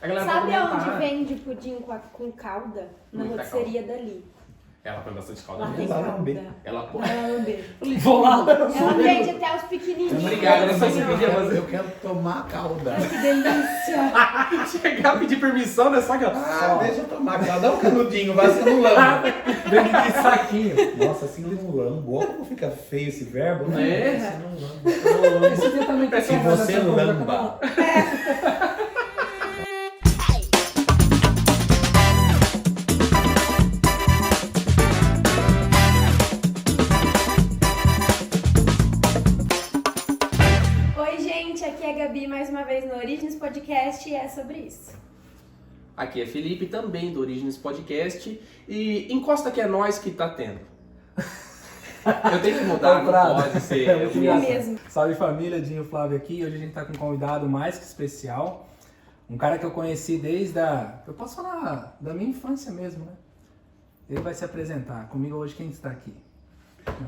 A galera Sabe vai onde comentar. vende pudim com calda? Na Muita rotisseria dali. Ela põe bastante calda Lá tem mesmo. calda. Ela põe. Ela lambe. Vou lá. Ela vende até os pequenininhos. Obrigado, eu não sei se Assim, ó. pedia, mas Eu quero tomar calda. Ai, que delícia. chegar a pedir permissão, né? Só que Deixa eu tomar calda. Dá um canudinho, vai ser no lambo. Vem de saquinho. Nossa, assim no lambo. Olha como fica feio esse verbo, né? É. Assim no lambo. Esse dia também Se você lamba. Oi, gente, aqui é a Gabi mais uma vez no Origens Podcast e é sobre isso. Aqui é Felipe, também do Origens Podcast. E encosta que é nós que tá tendo. Eu tenho que mudar, não Prado. pode ser. É muito engraçado. mesmo. Salve família, Dinho Flávio aqui. Hoje a gente tá com um convidado mais que especial. Um cara que eu conheci desde a... Eu posso falar da minha infância mesmo, né? Ele vai se apresentar. Comigo hoje quem está aqui?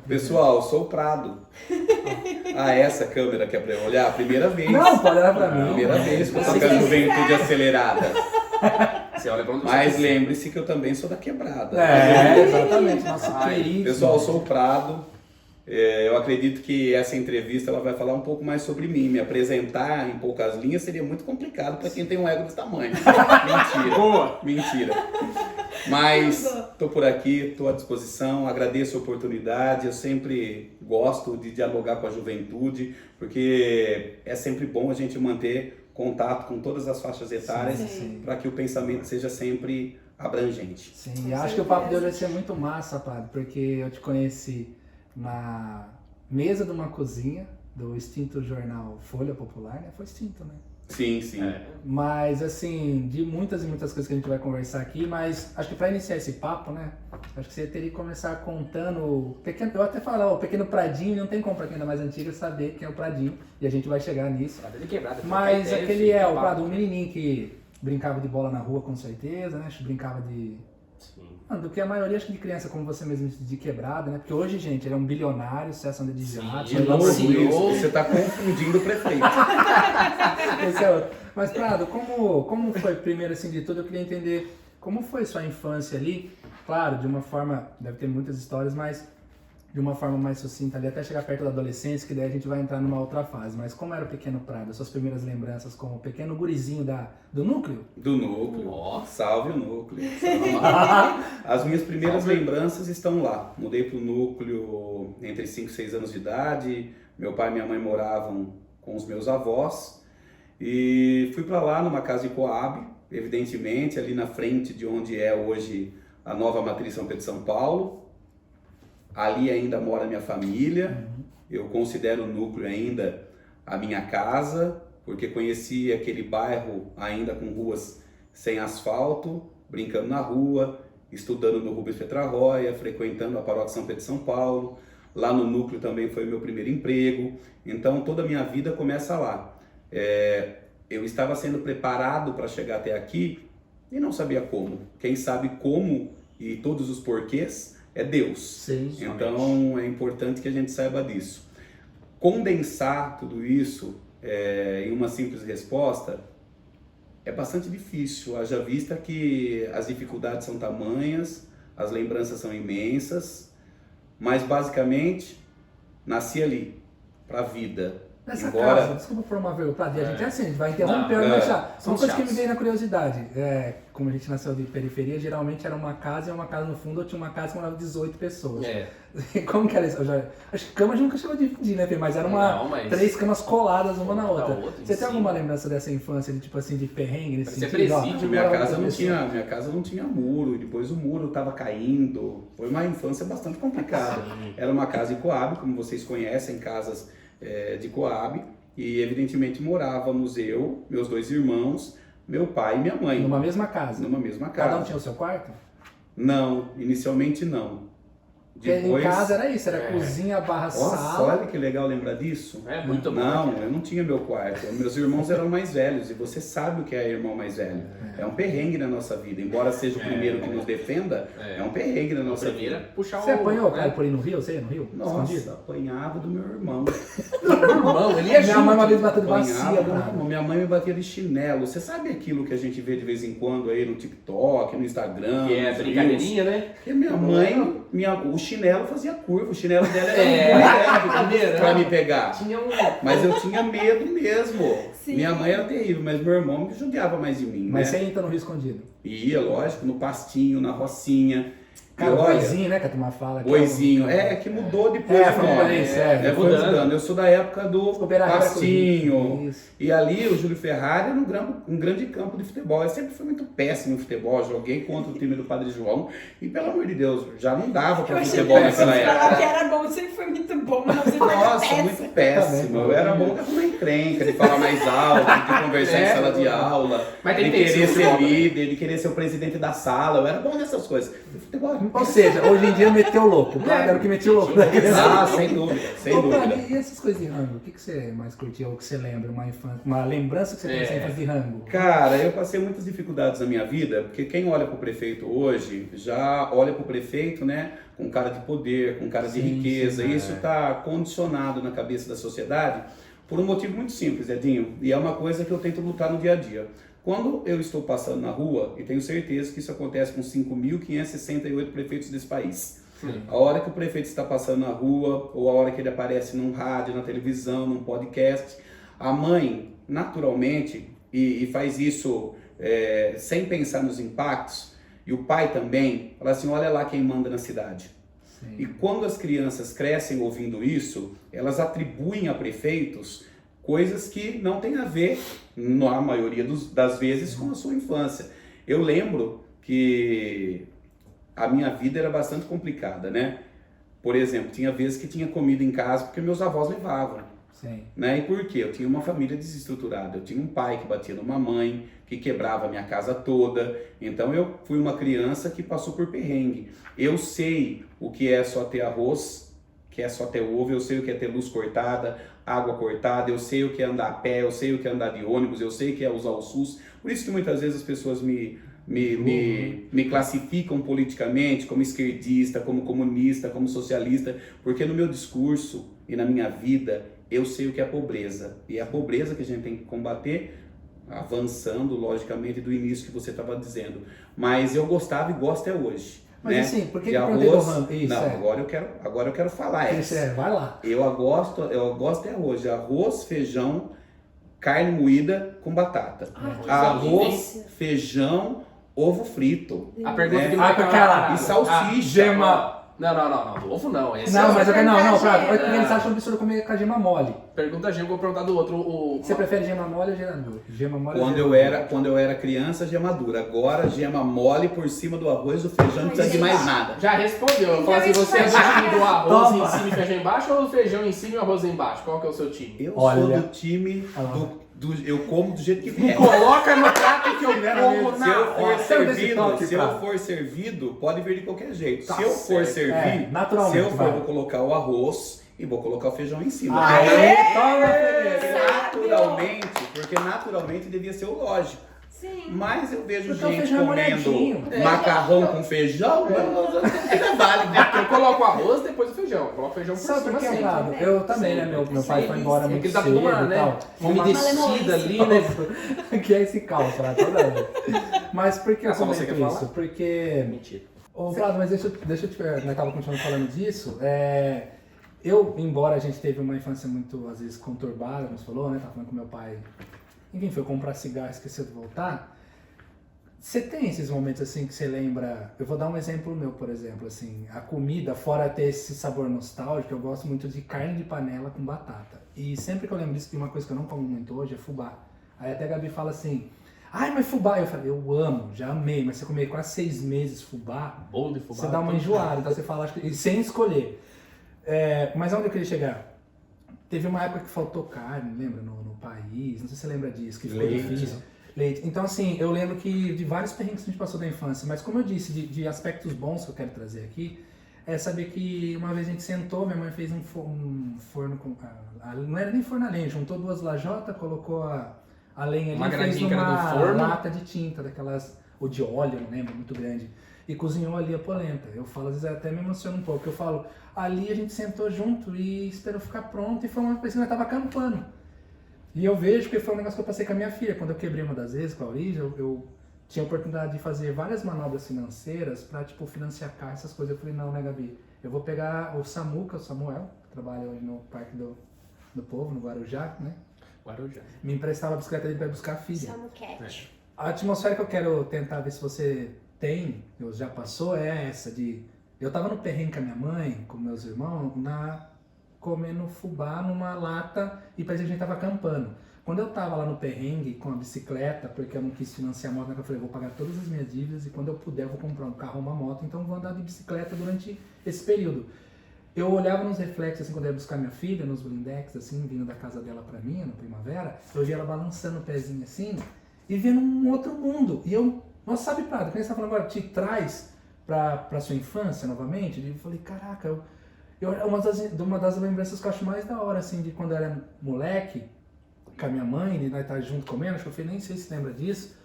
Pessoal, sou o Prado. Essa câmera que é pra eu olhar? Primeira vez. Não, pode olhar pra mim. Primeira vez que eu tô com a juventude acelerada. Você olha pra onde Mas você lembre-se que eu também sou da quebrada. É, exatamente. Nosso Ai, querido. Pessoal, eu sou o Prado. Eu acredito que essa entrevista ela vai falar um pouco mais sobre mim. Me apresentar em poucas linhas seria muito complicado para quem tem um ego desse tamanho. Mentira. Boa. Mentira. Mas estou por aqui, estou à disposição, agradeço a oportunidade. Eu sempre gosto de dialogar com a juventude, porque é sempre bom a gente manter contato com todas as faixas etárias Sim. para que o pensamento seja sempre abrangente. Sim, Com acho que o papo de certeza. hoje vai ser muito massa, Prado, porque eu te conheci na mesa de uma cozinha do extinto jornal Folha Popular, né? Foi extinto, né? Sim, sim. Mas, assim, de muitas e muitas coisas que a gente vai conversar aqui, mas acho que para iniciar esse papo, né? Acho que você teria que começar contando o pequeno, eu até falo, o pequeno Pradinho, não tem como pra quem é mais antiga saber quem é o Pradinho, e a gente vai chegar nisso. Tá de quebrada. Mas Teve, aquele é o papo. Prado, um menininho que brincava de bola na rua, com certeza, né? Brincava de... Sim. Do que a maioria, acho que de criança, como você mesmo disse, de quebrada, né? Porque hoje, gente, ele é um bilionário, sucesso de jato, Sim, De novo Sim. isso, você está confundindo o prefeito. esse é outro. Mas, Prado, como foi, primeiro assim de tudo, eu queria entender como foi sua infância ali, claro, de uma forma, deve ter muitas histórias, mas de uma forma mais sucinta ali, até chegar perto da adolescência, que daí a gente vai entrar numa outra fase. Mas como era o pequeno Prado, suas primeiras lembranças como pequeno gurizinho do núcleo? Do núcleo. Ó. Salve o núcleo. As minhas primeiras lembranças estão lá. Mudei para o núcleo entre 5 e 6 anos de idade. Meu pai e minha mãe moravam com os meus avós. E fui para lá numa casa de Coab, evidentemente, ali na frente de onde é hoje a nova matriz São Pedro de São Paulo. Ali ainda mora minha família. Eu considero o núcleo ainda a minha casa, porque conheci aquele bairro ainda com ruas sem asfalto, brincando na rua, estudando no Rubens Petrarroia, frequentando a paróquia São Pedro de São Paulo. Lá no núcleo também foi o meu primeiro emprego. Então toda a minha vida começa lá. Eu estava sendo preparado para chegar até aqui e não sabia como. Quem sabe como e todos os porquês é Deus. Sim. Então é importante que a gente saiba disso. Condensar tudo isso em uma simples resposta é bastante difícil, haja vista que as dificuldades são tamanhas, as lembranças são imensas, mas basicamente nasci ali, para a vida. Nessa Embora- casa, desculpa promover o Prado, e a gente é assim, a gente vai interromper, Não, mas já. Uma somos coisa que me chatos. veio na curiosidade, como a gente nasceu de periferia, geralmente era uma casa e uma casa no fundo, ou tinha uma casa que morava 18 pessoas. É. Como que era isso? Acho que cama a gente nunca chegou a dividir, né, Fê? Mas era Não, mas- 3 camas coladas uma na outra. outra, em Você tem cima. alguma lembrança dessa infância, de tipo assim, de perrengue nesse Parecia sentido? presídio, Minha morava casa, com não pessoas. minha casa não tinha muro, e depois o muro estava caindo. Foi uma infância bastante complicada. Era uma casa em Coab, como vocês conhecem, casas de Coab, e evidentemente morávamos eu, meus 2 irmãos, meu pai e minha mãe. Numa mesma casa. Numa mesma casa. Cada um tinha o seu quarto? Não, inicialmente não. Porque em casa era isso, era É. cozinha barra Nossa, sala. olha que legal lembrar disso. É muito bom. Não, eu não tinha meu quarto. Meus irmãos eram mais velhos e você sabe o que é irmão mais velho. É um perrengue na nossa vida. Embora seja o primeiro que nos defenda, é um perrengue na nossa Primeira, vida. puxar Você apanhou, né? cara, por ir no Rio? Você ia no Rio? Nossa, Escondido? apanhava do meu irmão. Irmão, ele é Minha mãe uma vez junto. bateu de bacia, Apanhava do meu cara. irmão. Minha mãe me batia de chinelo. Você sabe aquilo que a gente vê de vez em quando aí no TikTok, no Instagram? Que é nos brincadeirinha, né? Porque minha mãe, o chinelo fazia curva, o chinelo dela era É, muito pra me pegar. Tinha um... Mas eu tinha medo mesmo. Sim. Minha mãe era terrível, mas meu irmão me judiava mais de mim, Mas né? você entra no Rio escondido. E ia, lógico, no pastinho, na rocinha. Cara, E o olha, boizinho, né, que a turma fala. que boizinho. é É, que mudou depois É, o foi nome. mudando, É, foi mudando. mudando. Eu sou da época do o Beira-Rio. pastinho. Isso. E ali o Júlio Ferrari era um grande campo de futebol. Eu sempre fui muito péssimo em futebol. Joguei contra o time do Padre João. E pelo amor de Deus, já não dava Eu pra achei futebol que você naquela ia falar época. que era bom, sempre foi muito bom, mas você foi Nossa, péssimo. muito péssimo. Eu era bom com uma encrenca, de falar mais alto, de conversar em sala de aula, Mas tem de que ter querer esse ser futebol, líder, de querer ser o presidente da sala. Eu era bom nessas coisas. O futebol era Ou seja, hoje em dia meteu louco. O Prado era o que metia o louco. Ah, sem dúvida, sem Ô, Prado, dúvida. e essas coisas de rango? O que você mais curtiu ou que você lembra? Uma lembrança que você tem dessa infância de rango? Cara, eu passei muitas dificuldades na minha vida, porque quem olha pro prefeito hoje, já olha pro prefeito, né, com cara de poder, com cara de Sim, riqueza, sim, e isso tá condicionado na cabeça da sociedade por um motivo muito simples, Edinho, e é uma coisa que eu tento lutar no dia a dia. Quando eu estou passando na rua, e tenho certeza que isso acontece com 5.568 prefeitos desse país, a hora que o prefeito está passando na rua, ou a hora que ele aparece num rádio, na televisão, num podcast, a mãe, naturalmente, e faz isso sem pensar nos impactos, e o pai também, fala assim, olha lá quem manda na cidade. Sim. E quando as crianças crescem ouvindo isso, elas atribuem a prefeitos coisas que não têm a ver, na maioria das vezes, com a sua infância. Eu lembro que a minha vida era bastante complicada, né? Por exemplo, tinha vezes que tinha comida em casa porque meus avós levavam, Sim. né? E por quê? Eu tinha uma família desestruturada, eu tinha um pai que batia numa mãe, que quebrava a minha casa toda, então eu fui uma criança que passou por perrengue. Eu sei o que é só ter arroz, que é só ter ovo, eu sei o que é ter luz cortada, água cortada, eu sei o que é andar a pé, eu sei o que é andar de ônibus, eu sei o que é usar o SUS. Por isso que muitas vezes as pessoas me classificam politicamente como esquerdista, como comunista, como socialista, porque no meu discurso e na minha vida eu sei o que é pobreza. E é a pobreza que a gente tem que combater, avançando, logicamente, do início que você estava dizendo. Mas eu gostava e gosto até hoje. Mas né? assim, por que de que perguntei do arroz? rango? Isso, Não, é. agora eu quero falar Isso essa. vai lá. Eu gosto até hoje. Arroz, feijão, carne moída com batata. Ai, que Arroz, delícia. feijão, ovo frito. A pergunta É. que Ah, com aquela- E salsicha. Gema. Não, do ovo não. Esse Não, é mas eu quero. Não, Prado. Gema. Eles acham absurdo comer com a gema mole. Pergunta a Gema, vou perguntar do outro. Você prefere gema mole ou gema dura? Gema mole ou Quando gema eu era criança, gema dura. Agora, gema mole por cima do arroz, do feijão, não precisa de mais nada. Já respondeu. Eu falo assim, Então, você é do isso time do arroz Toma. em cima e feijão embaixo ou do feijão em cima e arroz embaixo? Qual que é o seu time? Eu Olha. sou do time eu como do jeito que Me vier. coloca no prato que eu como Se na eu for hora. servido, se eu Prado. for servido, pode vir de qualquer jeito. Tá Se eu for certo. servir, naturalmente, se eu for, vai. vou colocar o arroz e vou colocar o feijão em cima. Aê, toma, Felipe. Porque naturalmente devia ser o lógico. Sim. Mas eu vejo Porque o gente feijão é comendo molhadinho. macarrão com feijão, é válido. Eu coloco o arroz, depois o feijão. Eu coloco o feijão por Sabe cima por que, assim. Prado? Eu também, né? Meu pai foi embora muito Porque ele tá cedo tudo uma, e né? tal. Umedecida ali, né? Que é esse caos, Prado, toda vez. Mas por que eu Ah, só você comento quer isso? falar? Porque... Mentira. Ô, Prado, mas deixa eu te... Nós tava continuando falando disso. Eu, embora a gente teve uma infância muito, às vezes, conturbada, como você falou, né? Tava falando com meu pai. Enfim, foi comprar cigarro, esqueceu de voltar. Você tem esses momentos assim que você lembra? Eu vou dar um exemplo meu, por exemplo, assim, a comida, fora ter esse sabor nostálgico, eu gosto muito de carne de panela com batata. E sempre que eu lembro disso, tem uma coisa que eu não como muito hoje, é fubá. Aí até a Gabi fala assim, ai, mas fubá, eu falei, eu amo, já amei, mas você comer quase 6 meses fubá, Bolo de fubá. você dá uma enjoada, então você fala, acho que, e sem escolher. Mas aonde eu queria chegar? Teve uma época que faltou carne, lembra, no país, não sei se você lembra disso, que ficou Leite. difícil. Leite. Então, assim, eu lembro que de vários perrengues que a gente passou da infância, mas como eu disse, de aspectos bons que eu quero trazer aqui, é saber que uma vez a gente sentou, minha mãe fez um forno com... não era nem forno a lenha, juntou 2 lajotas, colocou a lenha ali Uma e fez gradinha que era uma do forno? lata de tinta, daquelas, ou de óleo, não lembro, muito grande. E cozinhou ali a polenta. Eu falo, às vezes até me emociona um pouco. Eu falo, ali a gente sentou junto e esperou ficar pronto e foi uma coisa que nós tava acampando. E eu vejo que foi um negócio que eu passei com a minha filha. Quando eu quebrei uma das vezes com a Origem, eu tinha a oportunidade de fazer várias manobras financeiras pra, tipo, financiar carro, essas coisas. Eu falei, não, né, Gabi? Eu vou pegar o Samuca, o Samuel, que trabalha hoje no Parque do Povo, no Guarujá, né? Guarujá. Me emprestava a bicicleta dele pra ir buscar a filha. Samucat. A atmosfera que eu quero tentar ver se você tem, ou já passou, é essa de... Eu tava no perrengue com a minha mãe, com meus irmãos, comendo fubá numa lata e parecia que a gente tava acampando. Quando eu tava lá no perrengue com a bicicleta, porque eu não quis financiar a moto, eu falei, vou pagar todas as minhas dívidas e quando eu puder eu vou comprar um carro ou uma moto, então eu vou andar de bicicleta durante esse período. Eu olhava nos reflexos, assim, quando eu ia buscar minha filha, nos blindex, assim, vindo da casa dela pra mim, na primavera, eu via ela balançando o pezinho assim e vendo um outro mundo. E eu, nossa, sabe, Prado, quando você tá falando agora, te traz pra sua infância novamente, eu falei, caraca, uma das lembranças que eu acho mais da hora, assim, de quando eu era moleque, com a minha mãe, e nós estar junto comendo, acho que eu falei, nem sei se lembra disso,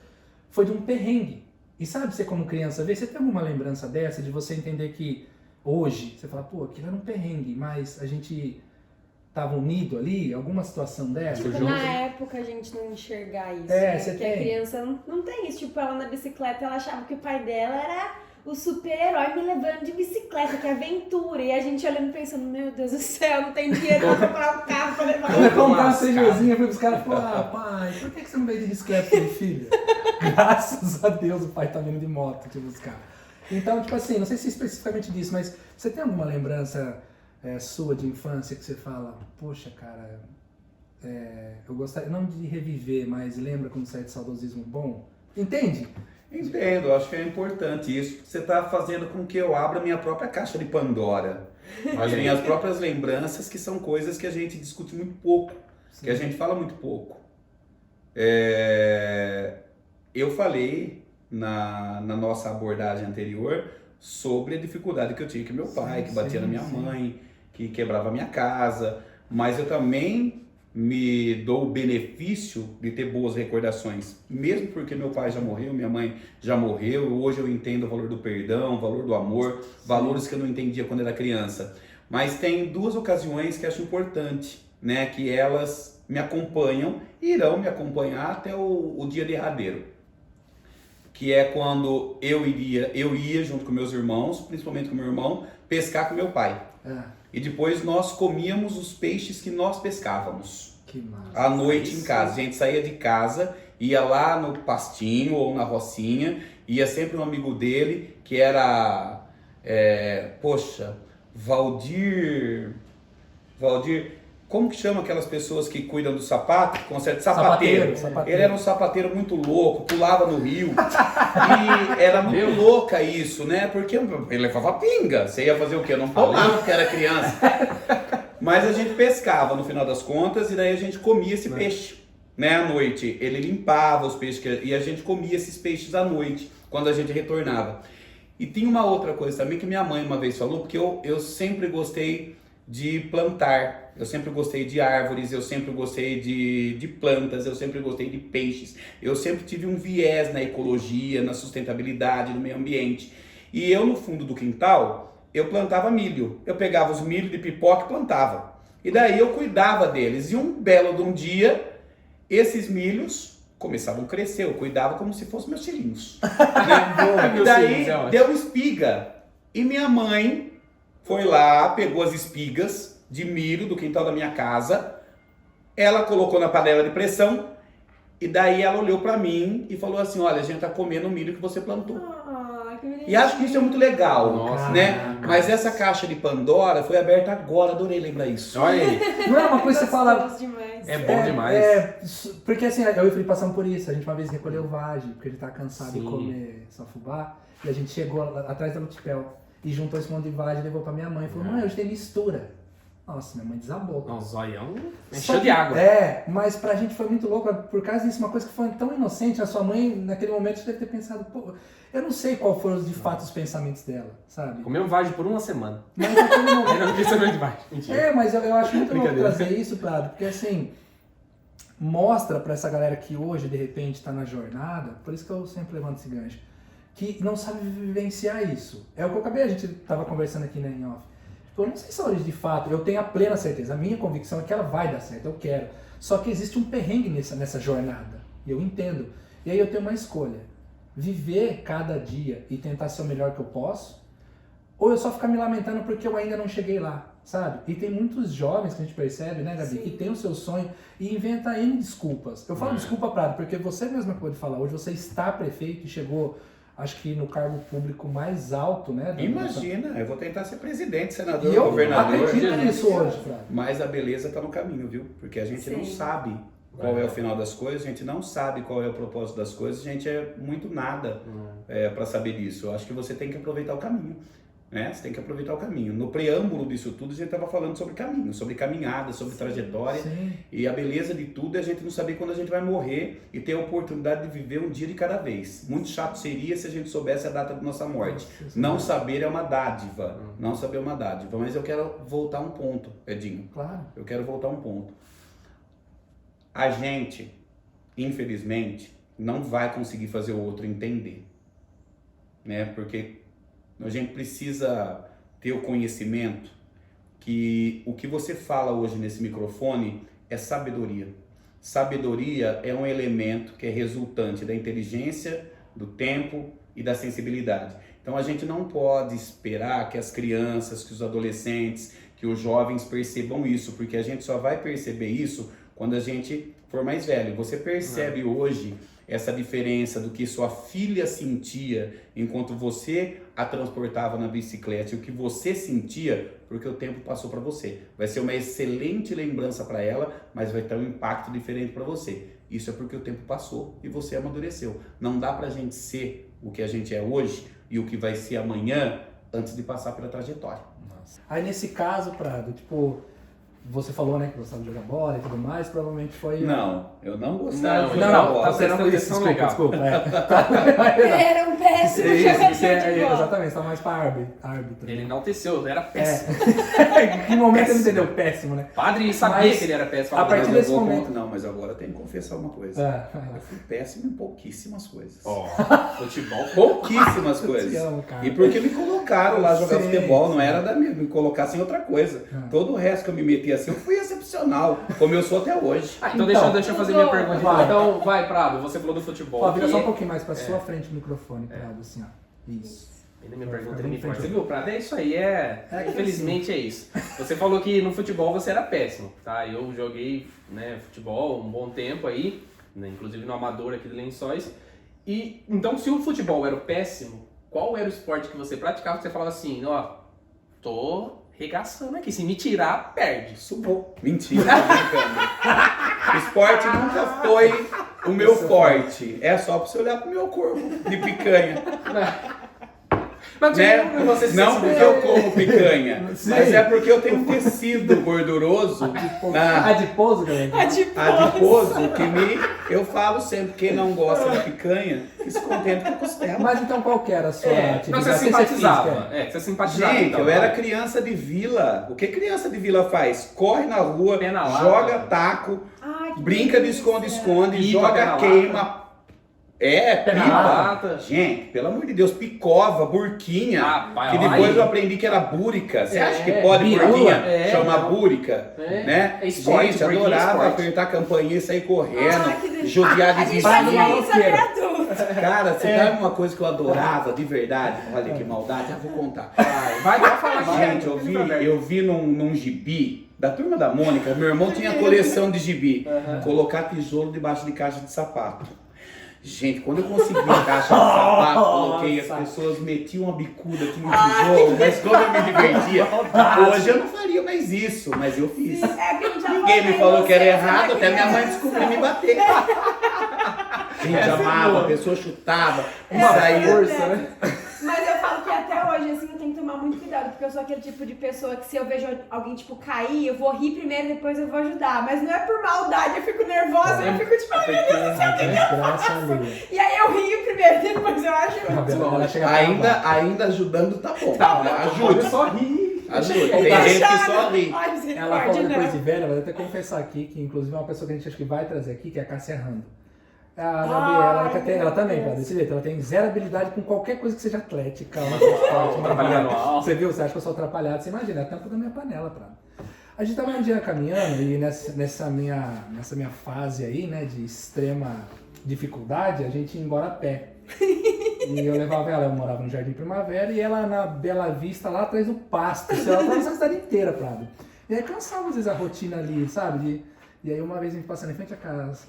foi de um perrengue. E sabe, você como criança, você tem alguma lembrança dessa, de você entender que hoje, você fala, pô, aquilo era um perrengue, mas a gente tava unido ali, alguma situação dessa? Tipo, na época a gente não enxergar isso. É, né? você Porque tem. a criança não tem isso. Tipo, ela na bicicleta, ela achava que o pai dela era o super-herói me levando de bicicleta, que aventura. E a gente olhando pensando, meu Deus do céu, não tem dinheiro pra comprar um carro pra levar. Quando eu comprar uma Lascado. cervejazinha, eu fui pros caras e falei, pai, por que você não veio de bicicleta com filho? Graças a Deus o pai tá vindo de moto te buscar. Então, tipo assim, não sei se especificamente disso, mas você tem alguma lembrança sua de infância que você fala, poxa, cara, eu gostaria, não de reviver, mas lembra quando sai de saudosismo bom? Entende? Entendo, acho que é importante isso. Você está fazendo com que eu abra minha própria caixa de Pandora. As minhas próprias lembranças, que são coisas que a gente discute muito pouco, Sim. que a gente fala muito pouco. Eu falei na nossa abordagem anterior sobre a dificuldade que eu tinha com meu pai, que batia na minha mãe, que quebrava a minha casa, mas eu também me dou o benefício de ter boas recordações, mesmo porque meu pai já morreu, minha mãe já morreu, hoje eu entendo o valor do perdão, o valor do amor, valores que eu não entendia quando era criança. Mas tem 2 ocasiões que acho importante, né, que elas me acompanham e irão me acompanhar até o dia derradeiro. Que é quando eu ia junto com meus irmãos, principalmente com meu irmão, pescar com meu pai. E depois nós comíamos os peixes que nós pescávamos. Que massa. À noite em casa. A gente saía de casa, ia lá no pastinho ou na rocinha, ia sempre um amigo dele, que era, Valdir, como que chama aquelas pessoas que cuidam do sapato? Conserta sapateiro. Sapateiro. Ele era um sapateiro muito louco, pulava no rio. E era muito louca isso, né? Porque ele levava pinga. Você ia fazer o quê? Eu não pulava porque era criança. Mas a gente pescava no final das contas e daí a gente comia esse peixe, né? À noite. Ele limpava os peixes e a gente comia esses peixes à noite, quando a gente retornava. E tem uma outra coisa também que minha mãe uma vez falou, porque eu sempre gostei de plantar, eu sempre gostei de árvores, eu sempre gostei de plantas, eu sempre gostei de peixes, eu sempre tive um viés na ecologia, na sustentabilidade, no meio ambiente. E eu no fundo do quintal, eu plantava milho, eu pegava os milho de pipoca e plantava. E daí eu cuidava deles, e um belo de um dia, esses milhos começavam a crescer, eu cuidava como se fossem meus filhinhos. Né? E daí deu espiga, e minha mãe foi lá, pegou as espigas de milho do quintal da minha casa, ela colocou na panela de pressão e daí ela olhou pra mim e falou assim, olha, a gente tá comendo o milho que você plantou. Que bonitinho. E acho que isso é muito legal, Nossa, né? caraca. Mas essa caixa de Pandora foi aberta agora, adorei lembrar isso. Olha aí. Não é uma coisa que você fala... Gostoso demais. É bom demais. Porque assim, eu e o Felipe passamos por isso. A gente uma vez recolheu vagem, porque ele tava cansado de Sim. comer só fubá. E a gente chegou atrás da Lutipel e juntou esse monte de vagem e levou pra minha mãe. Falou, mãe, hoje tem mistura. Nossa, minha mãe desabou. Não, zoião Só encheu que- de água. Mas pra gente foi muito louco, por causa disso, uma coisa que foi tão inocente, a sua mãe, naquele momento, deve ter pensado, pô, eu não sei qual foram de fato os pensamentos dela, sabe? Comeu vagem por uma semana. Mas naquele Aí momento... não quis saber de vagem. Mentira. Mas eu acho muito louco Brincadeira. trazer isso, Prado, porque assim, mostra pra essa galera que hoje, de repente, tá na jornada, por isso que eu sempre levanto esse gancho, que não sabe vivenciar isso. É o que eu acabei, a gente tava conversando aqui, né, em off. Tipo, eu não sei se hoje, de fato, eu tenho a plena certeza, a minha convicção é que ela vai dar certo, eu quero. Só que existe um perrengue nessa jornada, e eu entendo. E aí eu tenho uma escolha, viver cada dia e tentar ser o melhor que eu posso, ou eu só ficar me lamentando porque eu ainda não cheguei lá, sabe? E tem muitos jovens que a gente percebe, né, Gabi, Sim. que tem o seu sonho e inventa N desculpas. Eu falo desculpa, Prado, porque você mesmo acabou de falar, hoje você está prefeito e chegou, acho que no cargo público mais alto, né? Imagina, eu vou tentar ser presidente, senador, E eu governador. acredito nisso hoje, Prado. Mas a beleza está no caminho, viu? Porque a gente não Sim. sabe qual é o final das coisas, a gente não sabe qual é o propósito das coisas, a gente é muito nada para saber disso. Eu acho que você tem que aproveitar o caminho. Né? Você tem que aproveitar o caminho. No preâmbulo disso tudo, a gente estava falando sobre caminho, sobre caminhada, sobre trajetória. Sim. E a beleza de tudo é a gente não saber quando a gente vai morrer e ter a oportunidade de viver um dia de cada vez. Muito chato seria se a gente soubesse a data da nossa morte. Não saber é uma dádiva. Não saber é uma dádiva. Mas eu quero voltar um ponto, Edinho. Claro. Eu quero voltar um ponto. A gente, infelizmente, não vai conseguir fazer o outro entender. Né? Porque a gente precisa ter o conhecimento que o que você fala hoje nesse microfone é sabedoria. Sabedoria é um elemento que é resultante da inteligência, do tempo e da sensibilidade. Então a gente não pode esperar que as crianças, que os adolescentes, que os jovens percebam isso, porque a gente só vai perceber isso quando a gente for mais velho. Você percebe hoje essa diferença do que sua filha sentia enquanto você a transportava na bicicleta e o que você sentia porque o tempo passou para você. Vai ser uma excelente lembrança para ela, mas vai ter um impacto diferente para você. Isso é porque o tempo passou e você amadureceu. Não dá pra gente ser o que a gente é hoje e o que vai ser amanhã antes de passar pela trajetória. Aí nesse caso, Prado, tipo, você falou, né, que gostava de jogar bola e tudo mais, provavelmente foi... Não, eu não gostava de Não, jogar Não, bola. tá sendo prestando isso, atenção legal. desculpa. Era um péssimo jogador de bola. Exatamente, você tá mais pra árbitro. Ele enalteceu, era péssimo. Em que momento ele entendeu? Péssimo, né? Padre sabia Mas, que ele era péssimo. a partir Mas desse eu vou momento- Não, mas agora eu tenho que confessar uma coisa. É. Eu fui péssimo em pouquíssimas coisas. Ó, futebol. Pouquíssimas Eu te coisas. amo, cara. E porque me colocaram lá jogar Sim, futebol, não sim. era da minha, me colocassem em outra coisa. Ah. Todo o resto que eu me meti assim, eu fui excepcional, como eu sou até hoje. Ah, então, Então, deixa eu fazer minha pergunta. vai. Então, vai, Prado, você falou do futebol. Ó, vira que só um é- pouquinho mais pra sua frente o microfone, Prado, assim, ó. Isso. Ainda me Vai pergunta, ficar ele me bem força. Você frente. viu, Prado? É isso aí, É que infelizmente é isso. Você falou que no futebol você era péssimo, tá? Eu joguei, né, futebol um bom tempo aí, né, inclusive no amador aqui do Lençóis. E então, se o futebol era o péssimo, qual era o esporte que você praticava que você falava assim, ó, tô regaçando aqui, se me tirar, perde. Subou. Mentira, tô brincando. Esporte nunca foi o meu forte. É só pra você olhar pro meu corpo de picanha. Mas Né? como você se Não sentiu? porque eu como picanha, Sim. mas é porque eu tenho um tecido gorduroso na Adiposo, galera? adiposo que eu falo sempre, quem não gosta de picanha, que se contente com costela. Mas então qual que era a sua Não, atividade? você Você simpatizava. física? Você simpatizava. Gente, então, eu era vai. criança de vila. O que criança de vila faz? Corre na rua, Pé na lata. joga taco, Ai, que brinca de delícia. esconde-esconde, Pipa, pé joga na queima. É, Pé na pipa. lata. Gente, pelo amor de Deus, picova, burquinha. Rapaz, que olha depois aí. eu aprendi que era búrica. Você É, acha que pode birula? burquinha É, chamar não. búrica? É, Né? é esporte, Gente, burquinha é adorava esporte. apertar a campainha e sair Ai, correndo, que delícia. judiar de A gente vizinho. fazia isso até maloqueiro. adulto. Cara, você sabe uma coisa que eu adorava de verdade? Olha que maldade, eu vou contar. Vai falar. Gente, eu vi num gibi da Turma da Mônica, meu irmão tinha coleção de gibi, colocar tijolo debaixo de caixa de sapato. Gente, quando eu consegui a caixa de sapato, coloquei, as pessoas metiam uma bicuda aqui no tijolo, mas como eu me divertia, hoje eu não faria mais isso, mas eu fiz. É que a gente já Ninguém me falou que era errado, até minha mãe descobriu e me bater. Gente, amava, a pessoa chutava, Uma saía. força, né? Mas eu falo que até hoje, assim, eu tenho que tomar muito Prado, porque eu sou aquele tipo de pessoa que se eu vejo alguém, tipo, cair, eu vou rir primeiro e depois eu vou ajudar. Mas não é por maldade, eu fico nervosa, eu fico tipo, ai meu Deus do céu, o que eu faço? E aí eu rio primeiro e depois eu ajudo. Ainda ajudando tá bom. Ajuda, só ri. Ajuda. Tem gente que só ri. Ai, Ela falou depois de velha, mas eu até confessar aqui que inclusive é uma pessoa que a gente acha que vai trazer aqui, que é a Cássia Rando. A Gabriela, ela também, cara, desse jeito, ela tem zero habilidade com qualquer coisa que seja atlética, uma forte, manual. Você viu? Você acha que eu sou atrapalhado? Você imagina, é a tampa da minha panela, Prado. A gente tava um dia caminhando e nessa minha fase aí, né, de extrema dificuldade, a gente ia embora a pé. E eu levava ela, eu morava no Jardim Primavera e ela na Bela Vista, lá atrás do pasto. Ela atravessava a cidade inteira, Prado. E aí cansava às vezes a rotina ali, sabe? E aí uma vez a gente passando em frente à casa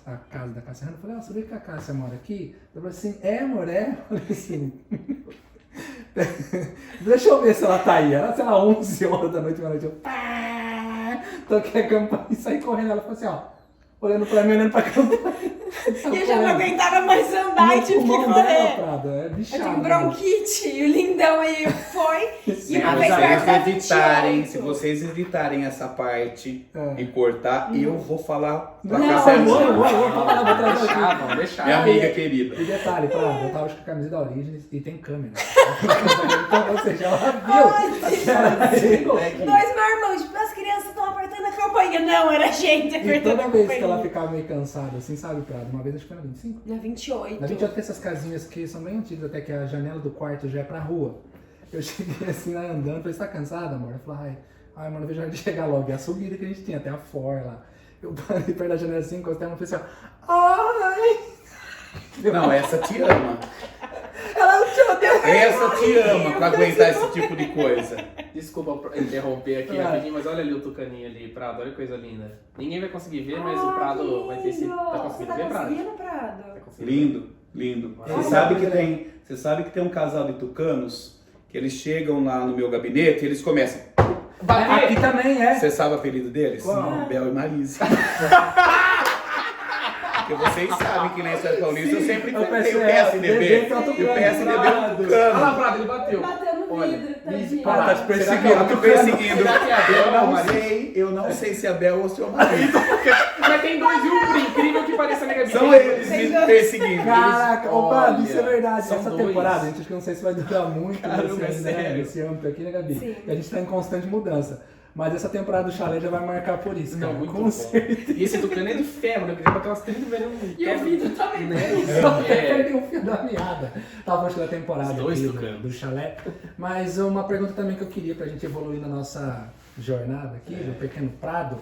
da Cássia Rando, eu falei, você vê que a Cássia mora aqui? Eu falei assim, amor, é? Eu falei assim, deixa eu ver se ela tá aí. Era, sei lá, 11 horas da noite, eu toquei a campainha e saí correndo. Ela falou assim, olhando pra mim, olhando pra campainha. E eu já não aguentava mais andar e tive que correr. É bichado, eu tive bronquite e o lindão aí foi. E uma vez se vocês editarem essa parte e cortar, eu vou falar pra Não, Cássia. Vamos deixar. Minha amiga querida. E detalhe, Prado, eu tava com a camisa da Origins e tem câmera. Então, ou seja, ela viu. Dois marmanjos, tipo, as crianças estão apertando a campainha. Não, era a gente E apertando a toda vez campainha. que ela ficava meio cansada, assim, sabe, Prado? Uma vez acho que foi na 25. Na 28. Na 28 tem essas casinhas que são bem antigas, até que a janela do quarto já é pra rua. Eu cheguei assim, lá andando, falei, você tá cansada, amor? Ela falou, ai, mano, vejo a hora de chegar logo. E a subida que a gente tinha, até a For lá. Eu parei perto da janela assim, encostei uma pessoa, ai! Não, essa te ama. Ela não te odeia. Essa te ama pra aguentar esse tipo de coisa. Desculpa interromper aqui rapidinho, mas olha ali o tucaninho ali, Prado, olha que coisa linda. Ninguém vai conseguir ver, mas o Prado vai ter esse... Tá conseguindo ver, Prado? Prado? Tá conseguindo ver? Lindo, lindo. Você sabe que tem um casal de tucanos que eles chegam lá no meu gabinete e eles começam. Aqui também é. Você sabe o apelido deles? Qual? Bel e Marisa. Porque vocês sabem que na São Paulista eu sempre tenho o PSDB. E o PSDB é um tucano. Olha lá, Prado, ele bateu. Bateu no vidro, tadinho. Tá te perseguindo. Eu tô perseguindo. Será que é a Bel? Eu não sei se é Bel ou se é o marido. Mas tem dois, viu? Por incrível que pareça, né, Gabi? São eles me perseguindo. Caraca, Prado, isso é Olha, verdade. são Essa dois. temporada, a gente acho que não sei se vai durar muito Caramba, nesse âmbito aqui, né, Gabi? Sim. E a gente tá em constante mudança. Mas essa temporada do Chalé já vai marcar por isso, cara. Não, muito Com bom. certeza. E esse tucano é de ferro, né? Eu queria botar umas 30 velhos no E o vidro também. Perdeu o fio da meada. Tava falando da temporada Os dois aqui tucanos. do Chalé. Mas uma pergunta também que eu queria pra gente evoluir na nossa jornada aqui, do Pequeno Prado.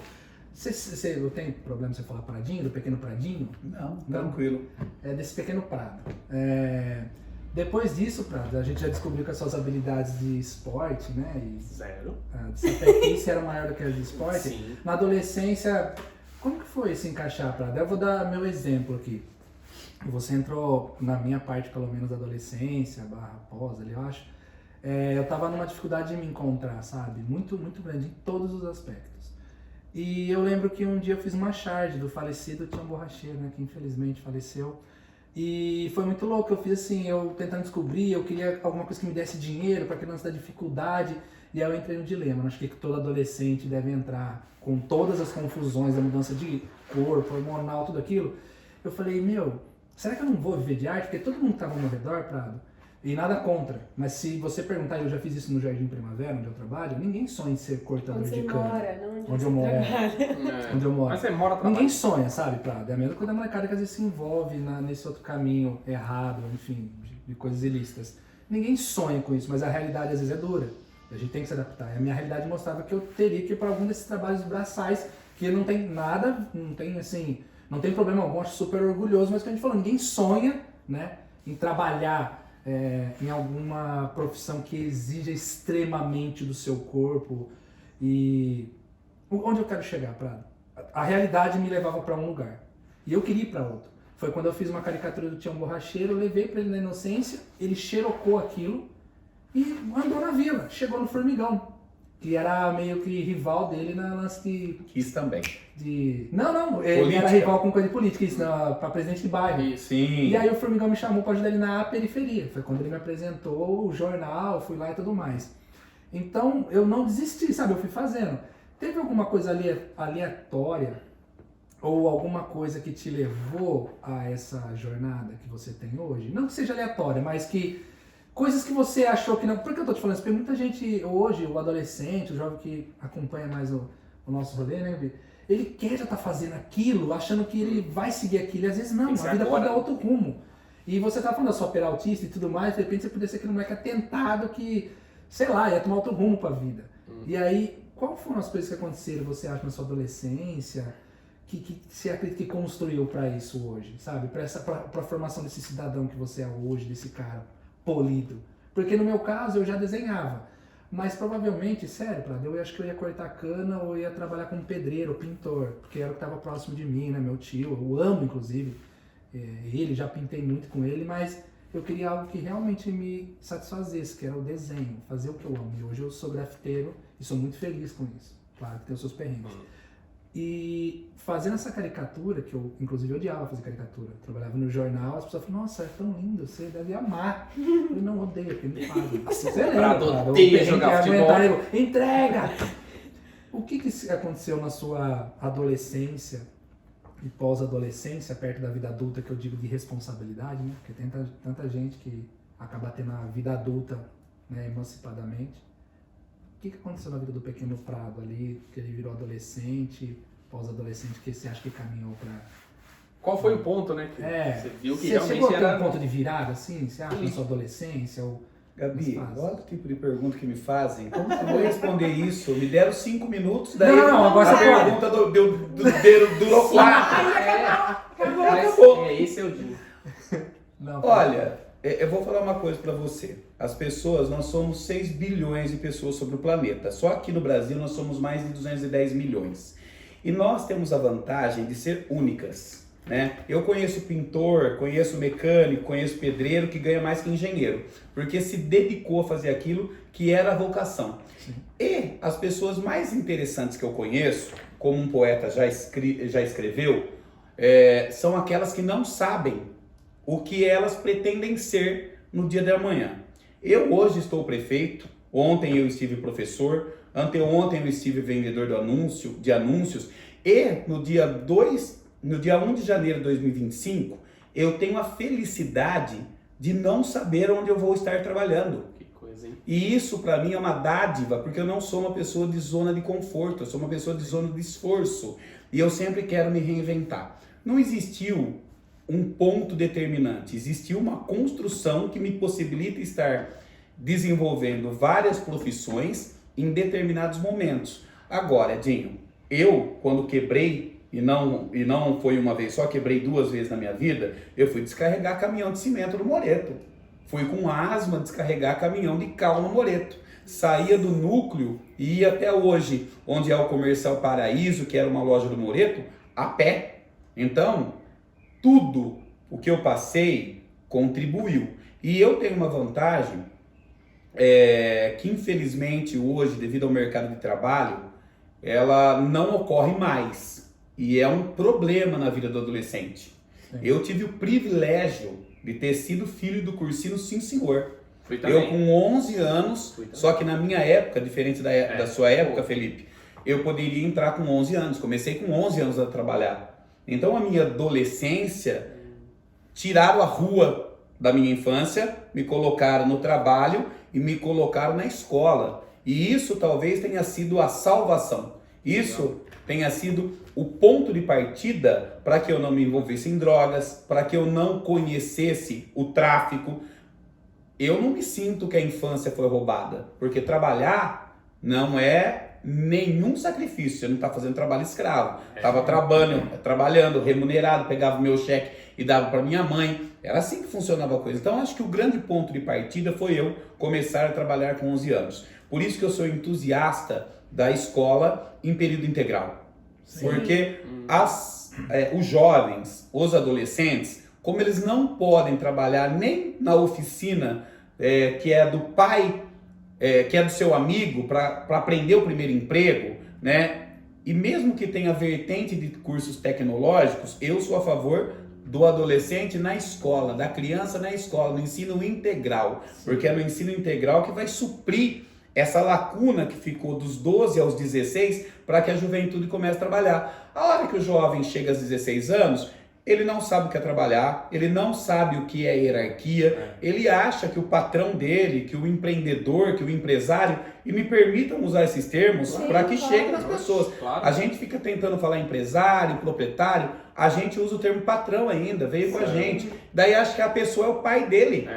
Eu tenho problema se eu falar Pradinho, do Pequeno Pradinho? Não, tranquilo. É desse Pequeno Prado. Depois disso, Prado, a gente já descobriu que as suas habilidades de esporte, né? E Zero. de sapequice eram maior do que as de esporte. Sim. Na adolescência, como que foi se encaixar, Prado? Eu vou dar meu exemplo aqui. Você entrou, na minha parte pelo menos, da adolescência, pós ali, eu acho. Eu tava numa dificuldade de me encontrar, sabe? Muito, muito grande em todos os aspectos. E eu lembro que um dia eu fiz uma charge do falecido Tião Borracheiro, né? Que infelizmente faleceu. E foi muito louco, eu fiz assim, eu tentando descobrir, eu queria alguma coisa que me desse dinheiro para que não se dá dificuldade. E aí eu entrei no dilema, acho que todo adolescente deve entrar com todas as confusões da mudança de corpo, hormonal, tudo aquilo. Eu falei, será que eu não vou viver de arte? Porque todo mundo estava ao meu redor, Prado, e nada contra. Mas se você perguntar, eu já fiz isso no Jardim Primavera, onde eu trabalho, ninguém sonha em ser cortador Onde de você cana. mora, não Onde eu moro. Onde eu moro. Mas você mora trabalho. Ninguém sonha, sabe, Prado? É a mesma coisa da molecada que às vezes se envolve nesse outro caminho errado, enfim, de coisas ilícitas. Ninguém sonha com isso, mas a realidade às vezes é dura. A gente tem que se adaptar. E a minha realidade mostrava que eu teria que ir para algum desses trabalhos braçais, que não tem nada, não tem problema algum, acho super orgulhoso, mas que a gente falou, ninguém sonha, né, em trabalhar em alguma profissão que exija extremamente do seu corpo. E onde eu quero chegar, Prado? A realidade me levava para um lugar e eu queria ir para outro. Foi quando eu fiz uma caricatura do Tião Borracheiro, eu levei para ele na inocência, ele xerocou aquilo e andou na vila, chegou no Formigão, que era meio que rival dele na lance Quis também. Não, ele era rival com coisa de política, isso, pra presidente de bairro. Sim. E aí o Formigão me chamou pra ajudar ele na periferia, foi quando ele me apresentou o jornal, fui lá e tudo mais. Então, eu não desisti, sabe? Eu fui fazendo. Teve alguma coisa aleatória ou alguma coisa que te levou a essa jornada que você tem hoje? Não que seja aleatória, mas que coisas que você achou que não... Por que eu tô te falando isso? Porque muita gente hoje, o adolescente, o jovem que acompanha mais o nosso rolê, né, Bi? Ele quer já estar fazendo aquilo, achando que ele vai seguir aquilo. E às vezes não, a vida pode dar outro rumo. E você tá falando da sua perautista e tudo mais, de repente você poderia ser aquele moleque atentado que, sei lá, ia tomar outro rumo pra vida. E aí, qual foram as coisas que aconteceram, você acha, na sua adolescência, que você acredita que construiu pra isso hoje, sabe? Pra formação desse cidadão que você é hoje, desse cara polido. Porque no meu caso, eu já desenhava. Mas provavelmente, sério, Prado, eu acho que eu ia cortar cana ou ia trabalhar como pedreiro, pintor, porque era o que estava próximo de mim, né, meu tio, eu amo inclusive ele, já pintei muito com ele, mas eu queria algo que realmente me satisfazesse, que era o desenho, fazer o que eu amo. E hoje eu sou grafiteiro e sou muito feliz com isso, claro que tem os seus perrengues. E fazendo essa caricatura, que eu inclusive odiava fazer caricatura, eu trabalhava no jornal, as pessoas falavam, nossa, é tão lindo, você deve amar. Eu não odeio, porque me fazem. Você lembra, odeia jogar futebol. Entrega! O que aconteceu na sua adolescência e pós-adolescência, perto da vida adulta, que eu digo de responsabilidade, né? Porque tem tanta gente que acaba tendo a vida adulta, né, emancipadamente. O que aconteceu na vida do pequeno Prado ali, que ele virou adolescente, pós-adolescente, que você acha que caminhou pra... Qual foi o ponto, né? Que você viu que você realmente chegou a ter era... um ponto de virada, assim? Você acha na sua adolescência? Ou... Gabi, olha o tipo de pergunta que me fazem. Como que eu vou responder isso? Me deram 5 minutos, daí não, agora a você pergunta durou 4. Acabou. Esse é o dia. Não, Olha, eu vou falar uma coisa pra você. As pessoas, nós somos 6 bilhões de pessoas sobre o planeta. Só aqui no Brasil nós somos mais de 210 milhões. E nós temos a vantagem de ser únicas, né? Eu conheço pintor, conheço mecânico, conheço pedreiro que ganha mais que engenheiro, porque se dedicou a fazer aquilo que era a vocação. Sim. E as pessoas mais interessantes que eu conheço, como um poeta já escreveu, são aquelas que não sabem o que elas pretendem ser no dia de amanhã. Eu hoje estou prefeito, ontem eu estive professor, anteontem eu estive vendedor de anúncios e no dia 1 de janeiro de 2025 eu tenho a felicidade de não saber onde eu vou estar trabalhando. Que coisa, hein? E isso para mim é uma dádiva, porque eu não sou uma pessoa de zona de conforto, eu sou uma pessoa de zona de esforço e eu sempre quero me reinventar. Não existiu um ponto determinante, existiu uma construção que me possibilita estar desenvolvendo várias profissões em determinados momentos. Agora, Edinho, eu quando quebrei, e não foi uma vez só, quebrei 2 vezes na minha vida, eu fui descarregar caminhão de cimento no Moreto. Fui com asma descarregar caminhão de cal no Moreto. Saía do núcleo e ia até hoje, onde é o Comercial Paraíso, que era uma loja do Moreto, a pé. Então, tudo o que eu passei contribuiu. E eu tenho uma vantagem que infelizmente hoje, devido ao mercado de trabalho, ela não ocorre mais. E é um problema na vida do adolescente. Sim. Eu tive o privilégio de ter sido filho do cursinho Sim Senhor. Eu com 11 anos, só que na minha época, diferente da sua época, Felipe, eu poderia entrar com 11 anos. Comecei com 11 anos a trabalhar. Então a minha adolescência, tiraram a rua da minha infância, me colocaram no trabalho e me colocaram na escola. E isso talvez tenha sido a salvação. Isso tenha sido o ponto de partida para que eu não me envolvesse em drogas, para que eu não conhecesse o tráfico. Eu não me sinto que a infância foi roubada, porque trabalhar não é nenhum sacrifício. Você não está fazendo trabalho escravo. Estava trabalhando, remunerado, pegava o meu cheque e dava para minha mãe. Era assim que funcionava a coisa. Então acho que o grande ponto de partida foi eu começar a trabalhar com 11 anos. Por isso que eu sou entusiasta da escola em período integral. Sim. Porque os jovens, os adolescentes, como eles não podem trabalhar nem na oficina que é do pai, que é do seu amigo, para aprender o primeiro emprego, né? E mesmo que tenha vertente de cursos tecnológicos, eu sou a favor do adolescente na escola, da criança na escola, no ensino integral. Porque é no ensino integral que vai suprir essa lacuna que ficou dos 12 aos 16 para que a juventude comece a trabalhar. A hora que o jovem chega aos 16 anos, ele não sabe o que é trabalhar, ele não sabe o que é hierarquia, ele acha que o patrão dele, que o empreendedor, que o empresário, e me permitam usar esses termos para que chegue nas pessoas. Claro. A gente fica tentando falar empresário, proprietário, a gente usa o termo patrão ainda, veio com a gente. Daí acha que a pessoa é o pai dele.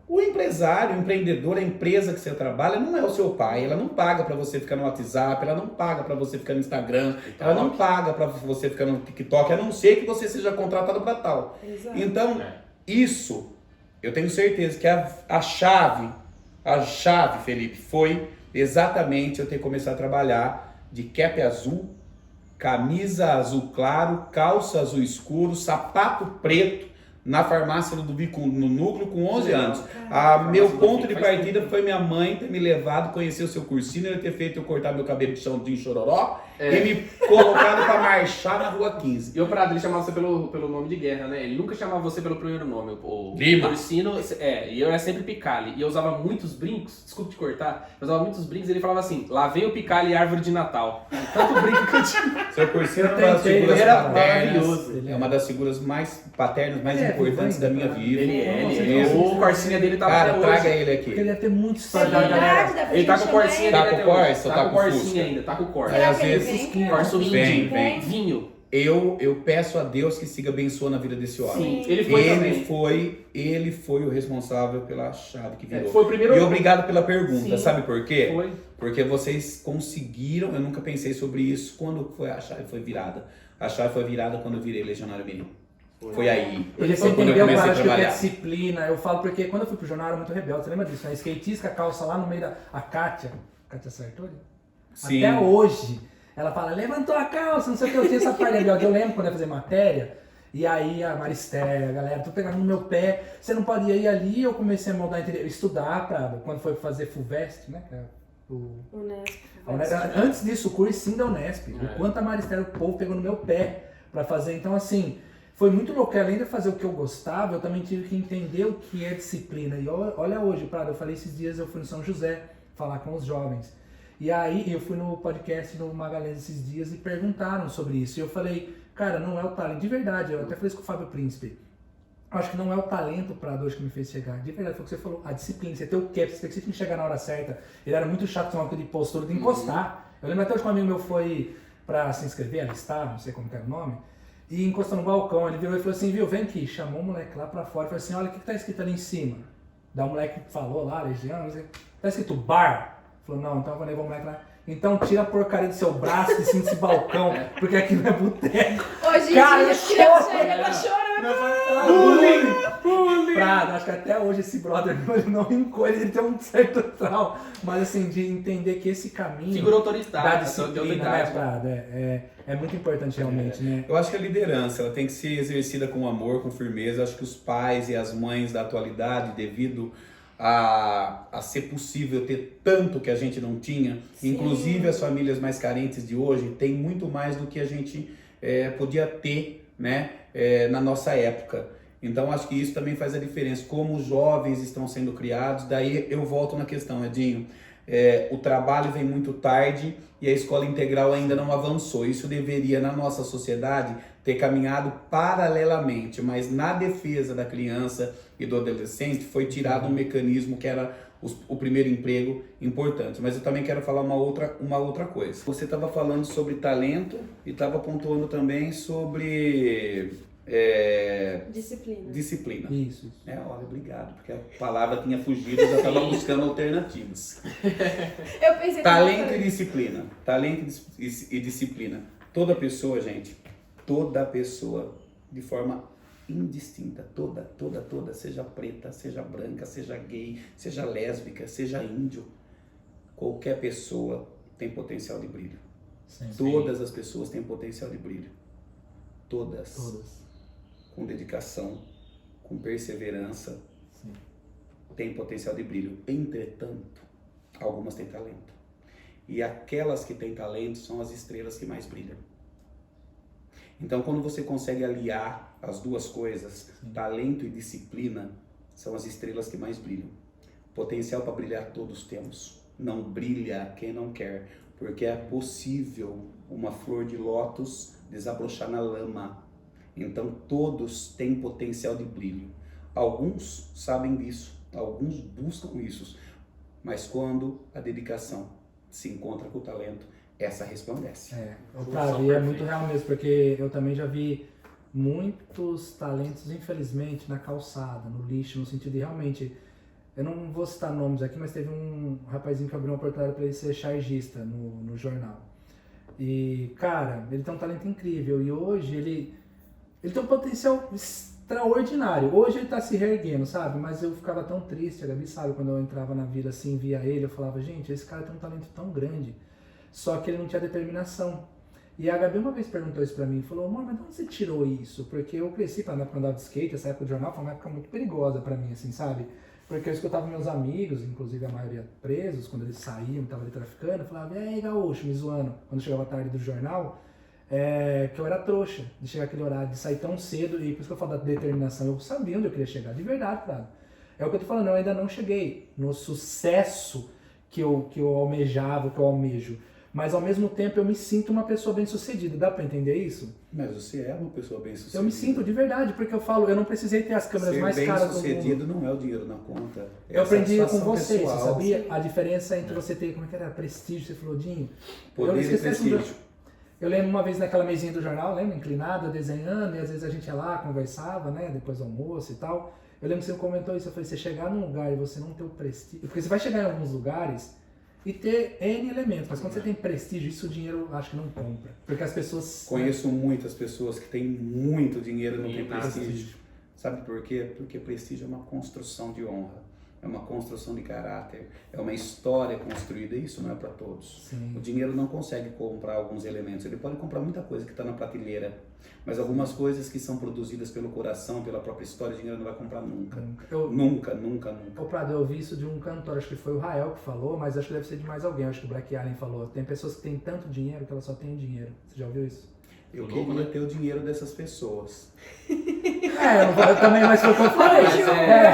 O empresário, o empreendedor, a empresa que você trabalha não é o seu pai. Ela não paga para você ficar no WhatsApp, ela não paga para você ficar no Instagram, ela não paga para você ficar no TikTok, a não ser que você seja contratado para tal. Exato. Então, isso, eu tenho certeza que a chave, Felipe, foi exatamente eu ter começado a trabalhar de cap azul, camisa azul claro, calça azul escuro, sapato preto, na farmácia do Bico, no núcleo, com 11 anos. Meu ponto de partida foi minha mãe ter me levado, conhecer o seu cursinho, ele ter feito eu cortar meu cabelo de chão de chororó e me colocado pra marchar na rua 15. E o Prado, ele chamava você pelo nome de guerra, né? Ele nunca chamava você pelo primeiro nome. O Lima. Cursino, e eu era sempre Picali. E eu usava muitos brincos, desculpa te cortar, eu usava muitos brincos e ele falava assim, lá vem o Picali e árvore de Natal. Tanto brinco que eu tinha. Seu cursinho é uma das figuras era paternas, maravilhoso. é uma das figuras mais paternas, mais importantes da minha vida. O Corsinha dele tá Cara, até hoje. traga ele aqui. Porque ele deve ter muita história É da galera. verdade, dá pra Ele tá gente com o chamar Corsinha ele. dele Tá até com o hoje. Corsa, Tá tá com o com o Corsinha Fusca. ainda, tá com o Corsa. Será às que ele vezes, vem? Corsa Vem. vinho. Eu peço a Deus que siga abençoando a vida desse homem. Sim, ele foi também. Ele foi o responsável pela chave que virou. Foi o primeiro... E obrigado pela pergunta. Sim. Sabe por quê? Foi. Porque vocês conseguiram, eu nunca pensei sobre isso, quando foi a chave foi virada. A chave foi virada quando eu virei Legionário Mirim. Foi aí. Ele Foi só quando eu entendeu, comecei cara, a acho que é trabalhar. disciplina. Eu falo porque quando eu fui pro jornal eu era muito rebelde, você lembra disso, né? Skatista, calça lá no meio da... A Kátia Sartori? Sim. Até hoje, ela fala, levantou a calça, não sei o que, eu tinha essa parte rebelde. Eu lembro quando eu ia fazer matéria, e aí a Maristéria, a galera, tô pegando no meu pé, você não pode ir ali, eu comecei a moldar, estudar pra, quando foi fazer FUVEST, né? Que é antes disso, o cursinho da Unesp, o quanto a Maristéria, o povo pegou no meu pé pra fazer, então assim... Foi muito louco, além de fazer o que eu gostava, eu também tive que entender o que é disciplina. E olha hoje, Prado, eu falei esses dias, eu fui no São José falar com os jovens. E aí eu fui no podcast do Magalhães esses dias e perguntaram sobre isso. E eu falei, cara, não é o talento, de verdade, eu até falei isso com o Fábio Príncipe. Eu acho que não é o talento, Prado, hoje que me fez chegar. De verdade, foi o que você falou, a disciplina, você tem o quê? Você tem que chegar na hora certa. Ele era muito chato com uma coisa de postura, de encostar. Eu lembro até hoje que um amigo meu foi pra se inscrever, alistar, não sei como que era o nome. E encostou no balcão, ele virou e falou assim, viu, vem aqui, chamou o moleque lá pra fora, falou assim, olha o que tá escrito ali em cima. Daí o moleque falou lá, Legião, tá escrito bar. Falou, não, então eu vou levar o moleque lá. Então tira a porcaria do seu braço de cima desse balcão, porque aqui não é boteco. Hoje em Cara, dia, eu as crianças choro. ainda tá chorando. Bullying! Prado, acho que até hoje esse brother ele não encolhe, ele tem um certo trauma. Mas assim, de entender que esse caminho Figura autoritária. da disciplina, né, Prado, é muito importante realmente, né? Eu acho que a liderança ela tem que ser exercida com amor, com firmeza. Eu acho que os pais e as mães da atualidade, devido a ser possível ter tanto que a gente não tinha, inclusive as famílias mais carentes de hoje, tem muito mais do que a gente podia ter, né, na nossa época. Então acho que isso também faz a diferença, como os jovens estão sendo criados. Daí eu volto na questão, Edinho, o trabalho vem muito tarde e a escola integral ainda não avançou. Isso deveria, na nossa sociedade, ter caminhado paralelamente, mas na defesa da criança e do adolescente foi tirado um mecanismo que era o primeiro emprego importante. Mas eu também quero falar uma outra coisa. Você estava falando sobre talento e estava pontuando também sobre disciplina. Isso. Olha, obrigado, porque a palavra tinha fugido, eu já estava buscando alternativas. Eu pensei Talento e disciplina. Talento e disciplina. Toda pessoa, gente, toda pessoa, de forma indistinta, toda, seja preta, seja branca, seja gay, seja lésbica, seja índio, qualquer pessoa tem potencial de brilho. Sim. Todas as pessoas têm potencial de brilho. Todas. Com dedicação, com perseverança, tem potencial de brilho. Entretanto, algumas têm talento. E aquelas que têm talento são as estrelas que mais brilham. Então, quando você consegue aliar as duas coisas, talento e disciplina, são as estrelas que mais brilham. Potencial para brilhar todos temos. não brilha quem não quer, porque é possível uma flor de lótus desabrochar na lama. Então todos têm potencial de brilho. Alguns sabem disso, alguns buscam isso, mas quando a dedicação se encontra com o talento, essa resplandece. E é muito real mesmo, porque eu também já vi muitos talentos, infelizmente, na calçada, no lixo, no sentido de realmente, eu não vou citar nomes aqui, mas teve um rapazinho que abriu uma oportunidade para ele ser chargista no jornal. E, cara, ele tem um talento incrível e hoje ele tem um potencial extraordinário. Hoje ele tá se reerguendo, sabe? Mas eu ficava tão triste, a Gabi sabe, quando eu entrava na vida assim, via ele, eu falava, gente, esse cara tem um talento tão grande, só que ele não tinha determinação. E a Gabi uma vez perguntou isso pra mim, falou, amor, mas de onde você tirou isso? Porque eu cresci pra andar de skate, essa época do jornal foi uma época muito perigosa pra mim, assim, sabe? Porque eu escutava meus amigos, inclusive a maioria presos, quando eles saíam, estavam ali traficando, eu falava, e aí, gaúcho, me zoando, quando chegava a tarde do jornal, que eu era trouxa de chegar aquele horário, de sair tão cedo, e por isso que eu falo da determinação, eu sabia onde eu queria chegar, de verdade, cara. É o que eu tô falando, eu ainda não cheguei no sucesso que eu almejava, que eu almejo. Mas ao mesmo tempo eu me sinto uma pessoa bem-sucedida, dá pra entender isso? Mas você é uma pessoa bem-sucedida. Eu me sinto de verdade, porque eu falo, eu não precisei ter as câmeras mais caras do mundo. Ser bem-sucedido não é o dinheiro na conta. Eu aprendi com você, pessoal. Você sabia? A diferença entre você ter, como é que era? Prestígio, você falou, Dinho? Poder e prestígio. Eu lembro uma vez naquela mesinha do jornal, lembra? Inclinada, desenhando, e às vezes a gente ia lá, conversava, né? Depois do almoço e tal. Eu lembro que você comentou isso, eu falei, você chegar num lugar e você não ter o prestígio... Porque você vai chegar em alguns lugares e ter N elementos, mas quando você tem prestígio, isso o dinheiro acho que não compra. Porque as pessoas... Conheço muitas pessoas que têm muito dinheiro e não têm prestígio. Sabe por quê? Porque prestígio é uma construção de honra, é uma construção de caráter, é uma história construída, e isso não é para todos. Sim. O dinheiro não consegue comprar alguns elementos, ele pode comprar muita coisa que está na prateleira, mas algumas coisas que são produzidas pelo coração, pela própria história, o dinheiro não vai comprar nunca. Nunca. Ô Prado, eu ouvi isso de um cantor, acho que foi o Rael que falou, mas acho que deve ser de mais alguém, acho que o Black Alien falou. Tem pessoas que têm tanto dinheiro que elas só têm dinheiro. Você já ouviu isso? Eu queria ter o dinheiro dessas pessoas. Eu também, mas foi o que eu falei. Eu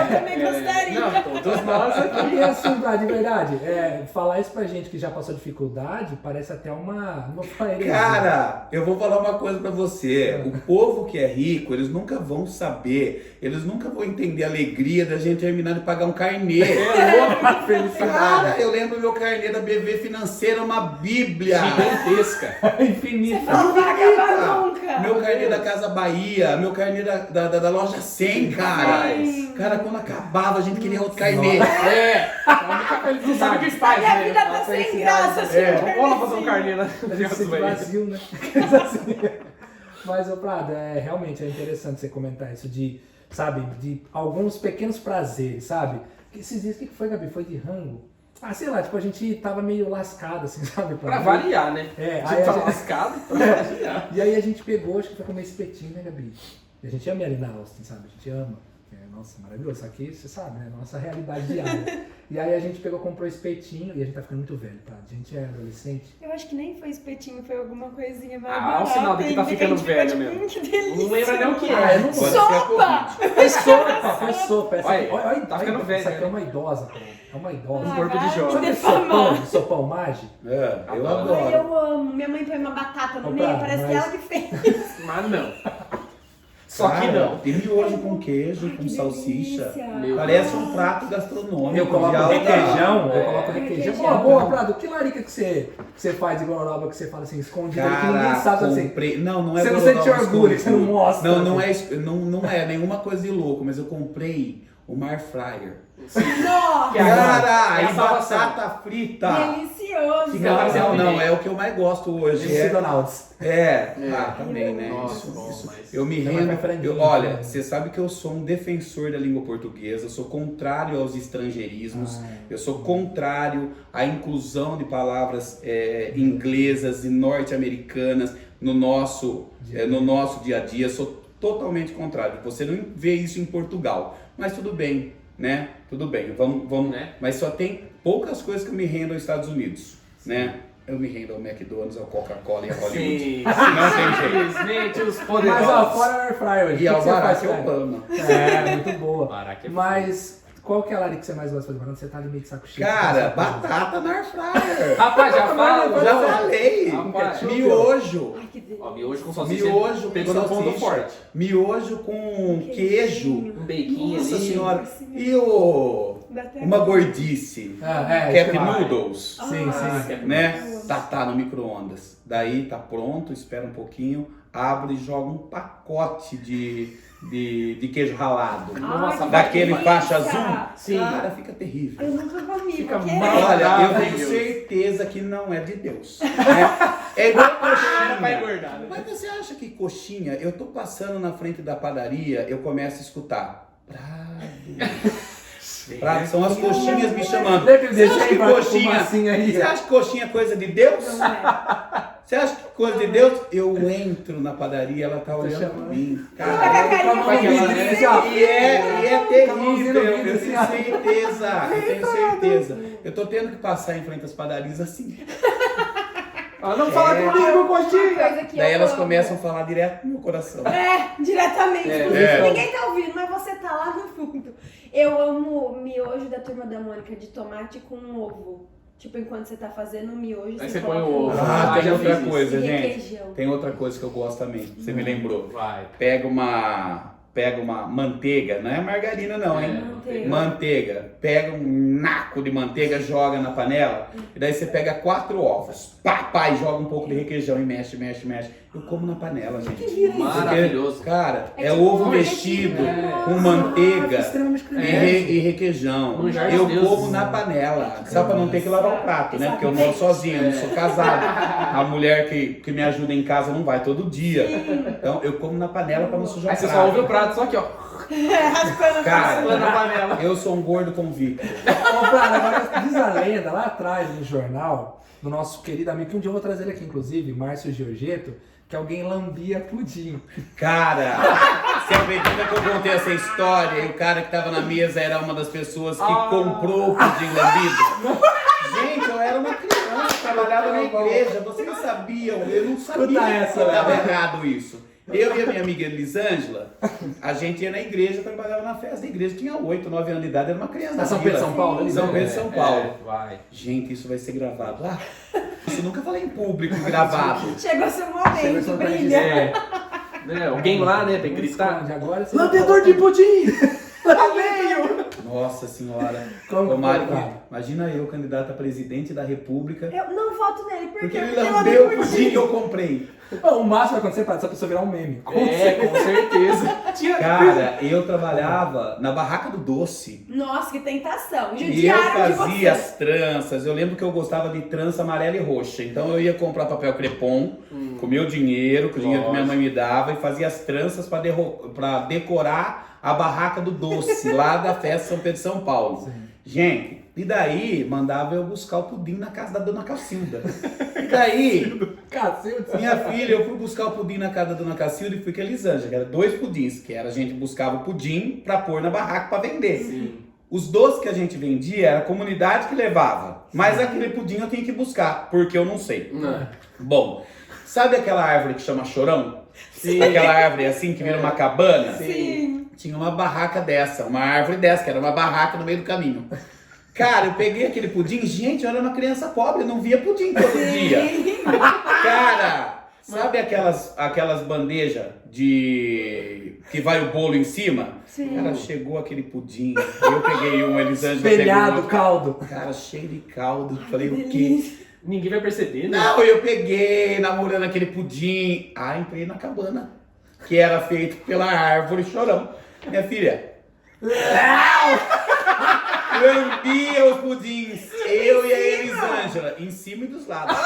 também gostaria. Não, todos nós aqui. E assim, de verdade, falar isso pra gente que já passou dificuldade parece até uma heresia. Cara, eu vou falar uma coisa pra você. O povo que é rico, eles nunca vão saber, eles nunca vão entender a alegria da gente terminar de pagar um carnê. É louco, felicidade. Cara, eu lembro meu carnê da BV Financeira, uma bíblia. Gigantesca. Infinita. Não vai acabar nunca. Meu carnê da Casa Bahia, meu carnê da loja 100, cara. Sim. Cara, quando acabava, a gente queria outro carnê. Eles não sabem o que faz, E a né? vida tá sem graça, assim. Vamos lá fazer um carnê na A gente sente vazio, né? Mas, ô Prado, realmente é interessante você comentar isso de, sabe, de alguns pequenos prazeres, sabe? Que esses dias, o que foi, Gabi? Foi de rango? Ah, sei lá, tipo, a gente tava meio lascado, assim, sabe? Pra variar, né? É, a gente tá lascado pra variar. E aí a gente pegou, acho que foi comer espetinho, né, Gabi? E a gente ama ali na Austin, sabe? A gente ama. Nossa, maravilhoso. Isso aqui, você sabe, né? Nossa realidade diária. E aí a gente pegou, comprou espetinho e a gente tá ficando muito velho, tá? A gente é adolescente. Eu acho que nem foi espetinho, foi alguma coisinha mais É o sinal de que tá ficando velho mesmo. Que delícia. Não lembra nem o que Ah, é. eu não Pode gosto. ser a Covid. Foi sopa. Essa aqui, Olha, tá ficando velho, Essa aqui é né? uma idosa, cara. É uma idosa. Ah, corpo de vai jovem. me Sabe defamar. sopão mágico? É, eu Adoro. Ai, adoro. eu amo. Minha mãe põe uma batata no Opa, meio, parece que mas- ela que fez. Mas não. Só que Cara, não. tem miojo com queijo, com Que salsicha. delícia. Meu Parece um prato gastronômico. Eu coloco de alta- requeijão, eu É. coloco requeijão. Requeijão. Boa, Prado, que larica que você faz de gororoba que você fala assim, escondido, que ninguém Cara, sabe assim. comprei... Não é Você não gororoba sente orgulho, escondido. você não mostra. Não é nenhuma coisa de louco, mas eu comprei uma air fryer. Nossa, Que agora Cara, é a e salvação. batata frita. delicioso. Fica mais Não, é o que eu mais gosto hoje. Esse Donalds. Também, né? Nossa, Isso, bom, isso. mas- Eu me Você vai pra rendo. franguinho, Olha, né? você sabe que eu sou um defensor da língua portuguesa, eu sou contrário aos estrangeirismos, eu sou contrário à inclusão de palavras inglesas e norte-americanas no nosso dia a dia. Sou totalmente contrário. Você não vê isso em Portugal, mas tudo bem, né? Tudo bem, vamos, Né? Mas só tem poucas coisas que eu me rendo aos Estados Unidos, né? Eu me rendo ao McDonald's, ao Coca-Cola e ao Hollywood. Sim, Não tem jeito. infelizmente os Mas ó, poderosos. fora a air fryer hoje. E o ao que você faz, Barack cara? Obama. É, muito boa. Barack é Mas Qual que é a lari que você mais gosta de fazer? Quando você tá ali meio de saco cheio. Cara, batata na air fryer. Rapaz, já falo. Já falei. Rapaz, Miojo. Ai, que delícia. Ó, miojo com salsicha. Miojo pegou com no ponto salsicha. forte. Miojo com queijo. Um bequinho Nossa ali. senhora. E o... Dá até Uma água. gordice. Cap noodles. Sim, sim. Né? Tá no micro-ondas. Daí tá pronto, espera um pouquinho, abre e joga um pacote de queijo ralado. Nossa, Ai, Daquele que faixa delícia. azul. Sim. Cara, fica terrível. Eu nunca comi, Fica porque... mal. Olha, eu Meu tenho Deus. certeza que não é de Deus. É igual Vai coxinha. engordar, né? Mas você acha que coxinha, eu tô passando na frente da padaria, eu começo a escutar. Prado, são as coxinhas me chamando. Lembra que Você acha deixei que embaixo coxinha, fumacinha aí? você acha que coxinha é coisa de Deus? Não é. Você acha que coisa de Deus? Eu entro na padaria, ela tá olhando pra chamando. mim. Com a carinha Vai que ela bonita. desce, ó. E é Com a mãozinha terrível, no vidro, eu tenho assim, certeza, eu tenho certeza. Eu tô tendo que passar em frente às padarias assim. Não fala comigo, coxinha. Coisa que Daí eu elas amo. começam a falar direto no meu coração. Diretamente. É, Por isso é. ninguém tá ouvindo, mas você tá lá no fundo. Eu amo miojo da Turma da Mônica de tomate com ovo. Tipo, enquanto você tá fazendo o miojo, Aí você coloca põe o ovo. Ah, tem já outra fiz isso. coisa, E gente. requeijão. Tem outra coisa que eu gosto também, você me lembrou. Vai. Pega uma manteiga, não é margarina não, hein? Manteiga. Pega um naco de manteiga, joga na panela, e daí você pega 4 ovos, pá, e joga um pouco de requeijão e mexe. Eu como na panela, gente. Maravilhoso. Cara, É é tipo ovo um mexido requeijão. com manteiga Extremamente e, cremoso. e requeijão. Manjar Eu de Deus. como na panela, só pra não ter que lavar o prato, né? Porque eu moro sozinho, eu não sou casado. A mulher que me ajuda em casa não vai todo dia. Então eu como na panela pra não sujar Aí o você prato. só ouve o prato, só aqui, ó. Raspando Cara, na panela. eu sou um gordo convicto. Ô, Prado, agora diz a lenda lá atrás no jornal, do nosso querido amigo, que um dia eu vou trazer ele aqui, inclusive, Márcio Giorgetto, que alguém lambia pudim. Cara, você acredita que eu contei essa história e o cara que tava na mesa era uma das pessoas que comprou o pudim lambido? Gente, eu era uma criança, trabalhava na igreja, vocês sabiam, eu não sabia Escuta que essa, estava velho. errado isso. Eu e a minha amiga Elisângela, a gente ia na igreja, trabalhava na festa da igreja, tinha 8, 9 anos de idade, era uma criança. Na São da Pedro, vila. São Paulo, ali, São né? Pedro, São Paulo. Vai. Gente, isso vai ser gravado. Isso eu nunca falei em público gravado. Chegou seu Chegou momento, seu brilha. É. Né, alguém lá, né, tem que gritar. Esconde, agora você Lambedor de pudim! Lá veio! Nossa senhora. Como Tomara que foi, que- imagina eu, candidato a presidente da república, Eu não voto nele, porque ele eu lambeu o odeio pudim que eu comprei. O máximo vai acontecer para essa pessoa virar um meme. Com certeza. Tinha... Cara, eu trabalhava na barraca do doce. Nossa, que tentação. E eu Judiaram de fazia você. as tranças. Eu lembro que eu gostava de trança amarela e roxa. Então eu ia comprar papel crepom com meu dinheiro, com o dinheiro que minha mãe me dava, e fazia as tranças para decorar a barraca do doce, lá da festa São Pedro de São Paulo. Sim. Gente, e daí mandava eu buscar o pudim na casa da dona Cacilda. E daí, Cacilda. minha filha, eu fui buscar o pudim na casa da dona Cacilda e fui com a Elisângela, que era 2 pudins, que era a gente buscava o pudim pra pôr na barraca pra vender. Sim. Os doces que a gente vendia era a comunidade que levava, mas aquele pudim eu tinha que buscar, porque eu não sei. Não. Bom, sabe aquela árvore que chama chorão? Sim. Aquela árvore assim que vira uma cabana? Sim. Tinha uma barraca dessa, uma árvore dessa, que era uma barraca no meio do caminho. Cara, eu peguei aquele pudim, gente, eu era uma criança pobre, eu não via pudim todo dia. Cara, sabe aquelas bandejas de que vai o bolo em cima? Sim. Cara, chegou aquele pudim, eu peguei um, Elisângela pegou Espelhado, outro. caldo. Cara, cheio de caldo, falei o quê? Delícia. Ninguém vai perceber, né? Não, eu peguei, namorando aquele pudim. Entrei na cabana, que era feito pela árvore chorão. Minha filha. Lambia os pudins. Eu e a Elisângela, em cima e dos lados.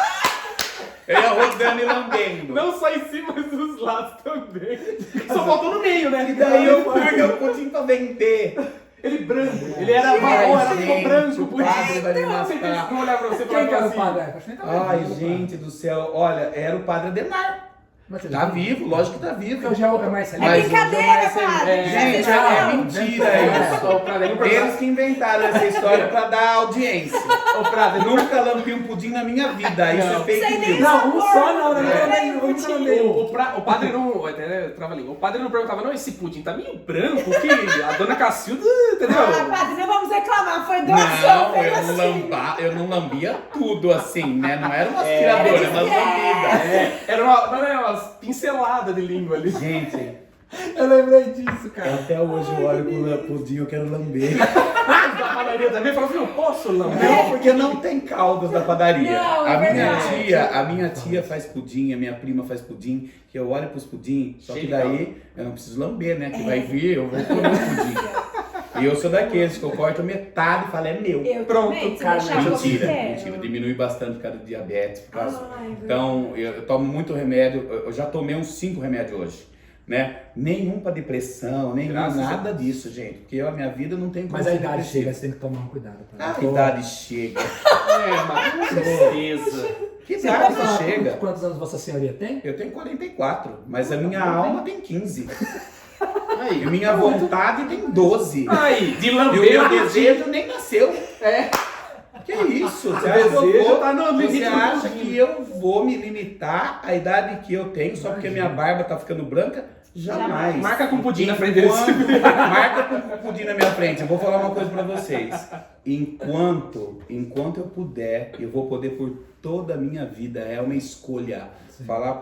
Eu ia rodando e lambendo. Não só em cima, mas dos lados também. Só faltou no meio, né? E daí eu fui o pudim pra vender. Ele branco. Ele era marrom, era ficou gente, branco. o padre vai me Não, você matar. tem que olhar pra você e Quem que era falar o assim. padre? Acho que nem tá Ai, lembrando, gente do céu. Olha, era o padre Ademar. Mas você Tá já- vivo, lógico que tá vivo. Porque hoje é Marcelinho. Mas brincadeira, padre. Gente, é mentira isso. Ô, Prado, ele não Eles que inventaram essa história pra dar audiência. Ô, Prado, ele Nunca lambi um pudim na minha vida. Isso é Não. fake Sei nem news. Não, um só não, né? É. O padre não. Até trava a língua. O padre não perguntava, não, esse pudim tá meio branco, que a dona Cacilda, entendeu? Ah, padre, não vamos reclamar, foi doação, Não, veio assim. eu não lambia tudo assim, né? Não era uma aspiradora, era umas lambidas. Era umas pinceladas de língua ali. Gente, Eu lembrei disso, cara. até hoje eu olho pro pudim, eu quero lamber. Da padaria também falou assim, eu posso lamber? Não, porque não tem caldos da padaria. Não, é verdade. A minha tia faz pudim, a minha prima faz pudim, que eu olho pros pudim, só que Cheio de daí eu não preciso lamber, né? Que vai vir, eu vou comer o pudim. E eu sou daqueles que eu corto metade e falo, é meu. Eu Pronto, também, se cara, deixar eu Mentira, como mentira. Diminui bastante por causa do diabetes. Por causa... Ai, Então, eu tomo muito remédio. Eu já tomei uns 5 remédios hoje. Né? Nenhum pra depressão, nenhum Graças a nada disso, gente. Porque a minha vida não tem como Mas a ser idade depressiva. chega, você tem que tomar um cuidado. Tá? A idade chega. Mas com certeza. Que Você idade pode falar você chega? quantos anos Vossa Senhoria tem? Eu tenho 44, mas a minha alma tem 15. Aí, E minha vontade tem 12. aí, de E o lamber meu o pudim. desejo nem nasceu. É. Que isso? Você acha que eu desejo vou, tá no limite você do acha pudim. que eu vou me limitar à idade que eu tenho só porque minha barba tá ficando branca? Jamais. Marca com pudim na frente deles. Marca com pudim na minha frente. Eu vou falar uma coisa pra vocês. Enquanto eu puder, eu vou poder por toda a minha vida. É uma escolha. Sim. Falar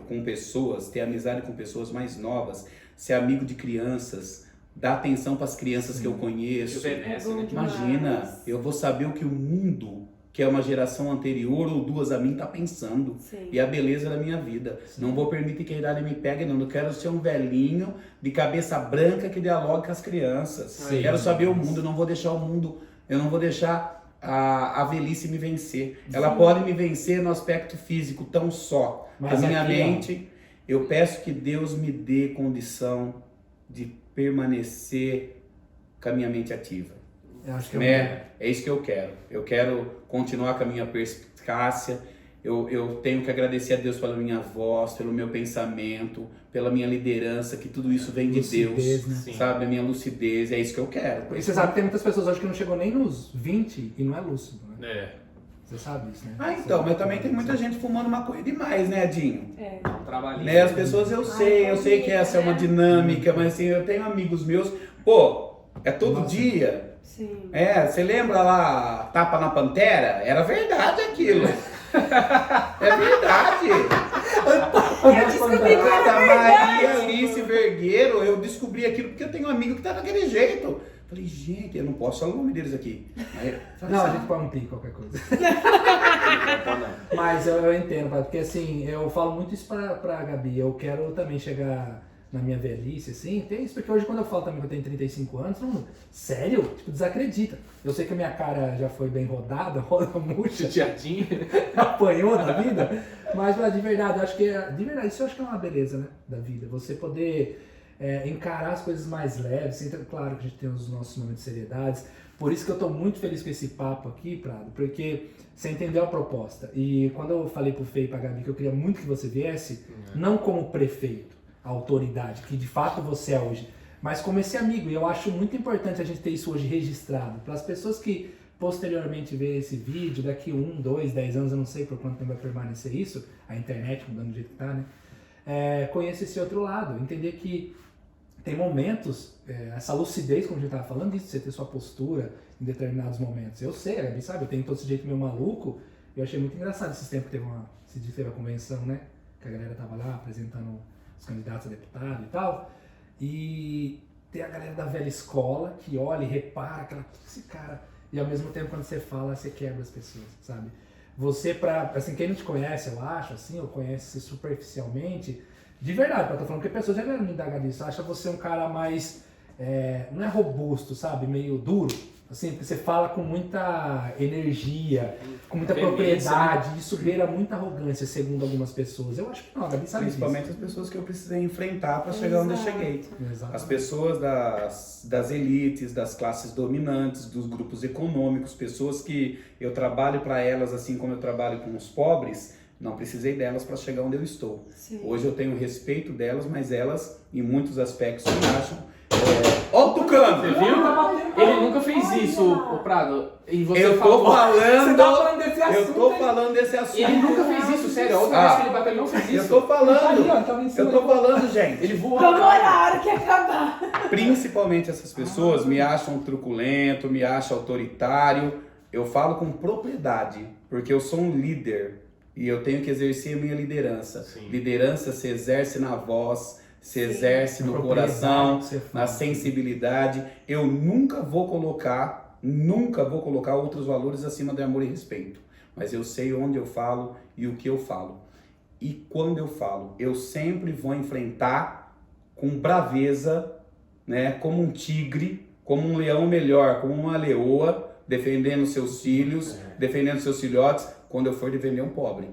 com pessoas, ter amizade com pessoas mais novas, ser amigo de crianças, dar atenção para as crianças que eu conheço. Rejuvenesce, né? Imagina, eu vou saber o que o mundo, que é uma geração anterior ou duas a mim, tá pensando. Sim. E a beleza da minha vida. Não vou permitir que a idade me pegue, não. Eu quero ser um velhinho de cabeça branca que dialogue com as crianças. Sim. Quero saber o mundo, eu não vou deixar o mundo, eu não vou deixar a velhice me vencer. Ela pode me vencer no aspecto físico tão só. Mas a minha aqui, mente, eu peço que Deus me dê condição de permanecer com a minha mente ativa. Eu acho que Né? É isso que eu quero. Eu quero continuar com a minha perspicácia. Eu tenho que agradecer a Deus pela minha voz, pelo meu pensamento, pela minha liderança, que tudo isso vem de Lucidez, Deus, né? Sim. sabe? A minha lucidez, é isso que eu quero. E você sabe que tem muitas pessoas hoje que não chegou nem nos 20 e não é lúcido, né? É, Você sabe isso, né? Ah, então, mas também tem muita gente fumando maconha demais, né, Adinho? É. um trabalhinho. Né? As pessoas, eu sei que essa é uma dinâmica, mas assim, eu tenho amigos meus, pô, é todo Nossa. dia. Sim. É, você lembra lá, Tapa na Pantera? Era verdade aquilo. É verdade. Eu descobri que era Da Maria verdade. Alice Vergueiro, eu descobri aquilo porque eu tenho um amigo que tá daquele jeito. Falei, gente, eu não posso falar o nome deles aqui. Aí, falei, Não, a sabe? gente põe um pi, qualquer coisa. Não. Mas eu entendo, cara, porque assim, eu falo muito isso pra Gabi. Eu quero também chegar na minha velhice, assim, tem isso, porque hoje quando eu falo também que eu tenho 35 anos, todo mundo, sério? Tipo, desacredita. Eu sei que a minha cara já foi bem rodada, roda murcha, Chateadinho. apanhou na vida, mas de verdade, eu acho que de verdade, isso eu acho que é uma beleza, né, da vida. Você poder encarar as coisas mais leves, então, claro que a gente tem os nossos momentos de seriedades. Por isso que eu tô muito feliz com esse papo aqui, Prado, porque você entendeu a proposta. E quando eu falei pro Fê e pra Gabi que eu queria muito que você viesse, não como prefeito, a autoridade, que de fato você é hoje, mas como esse amigo. E eu acho muito importante a gente ter isso hoje registrado, para as pessoas que posteriormente ver esse vídeo, daqui 1, 2, 10 anos, eu não sei por quanto tempo vai permanecer isso, a internet mudando do jeito que tá, né? Conhecer esse outro lado, entender que tem momentos, essa lucidez, como a gente estava falando disso, você ter sua postura em determinados momentos. Eu sei, a Gabi sabe, eu tenho todo esse jeito meio maluco. Eu achei muito engraçado esses tempos que teve a convenção, né? Que a galera tava lá apresentando os candidatos a deputado e tal. E tem a galera da velha escola que olha e repara, esse cara. E ao mesmo tempo, quando você fala, você quebra as pessoas, sabe? Você, assim, quem não te conhece, eu acho, assim, ou conhece superficialmente, de verdade, eu tô falando que pessoas já vieram me indagar disso, acha você um cara mais, não é robusto, sabe, meio duro, assim, porque você fala com muita energia, com muita propriedade, isso beira muita arrogância, segundo algumas pessoas. Eu acho que não, a Gabi sabe Principalmente disso. as pessoas que eu precisei enfrentar para chegar onde eu cheguei. Exato. As pessoas das elites, das classes dominantes, dos grupos econômicos, pessoas que eu trabalho para elas assim como eu trabalho com os pobres, Não precisei delas para chegar onde eu estou. Sim. Hoje eu tenho respeito delas, mas elas, em muitos aspectos, me acham... Ó o Tucano! Você viu? Ele nunca fez isso, o Prado. E você Eu tô falou... falando... Você tá falando desse assunto, Eu tô hein? falando desse assunto. Ele nunca fez isso, sério. A outra vez que ele bateu, ele não fez isso. Eu tô falando. Tá ali, ó, tava em cima Eu tô aí. falando, gente. Ele voou. Vamos orar a hora que acabar. Principalmente essas pessoas me acham truculento, me acham autoritário. Eu falo com propriedade, porque eu sou um líder e eu tenho que exercer a minha liderança. Sim. Liderança se exerce na voz, se Sim. exerce no Propriedade coração, que você fala. na sensibilidade. Eu nunca vou colocar outros valores acima do amor e respeito. Mas eu sei onde eu falo e o que eu falo. E quando eu falo, eu sempre vou enfrentar com braveza, né, como um tigre, como um leão melhor, como uma leoa, defendendo seus filhos, defendendo seus filhotes, quando eu for defender um pobre.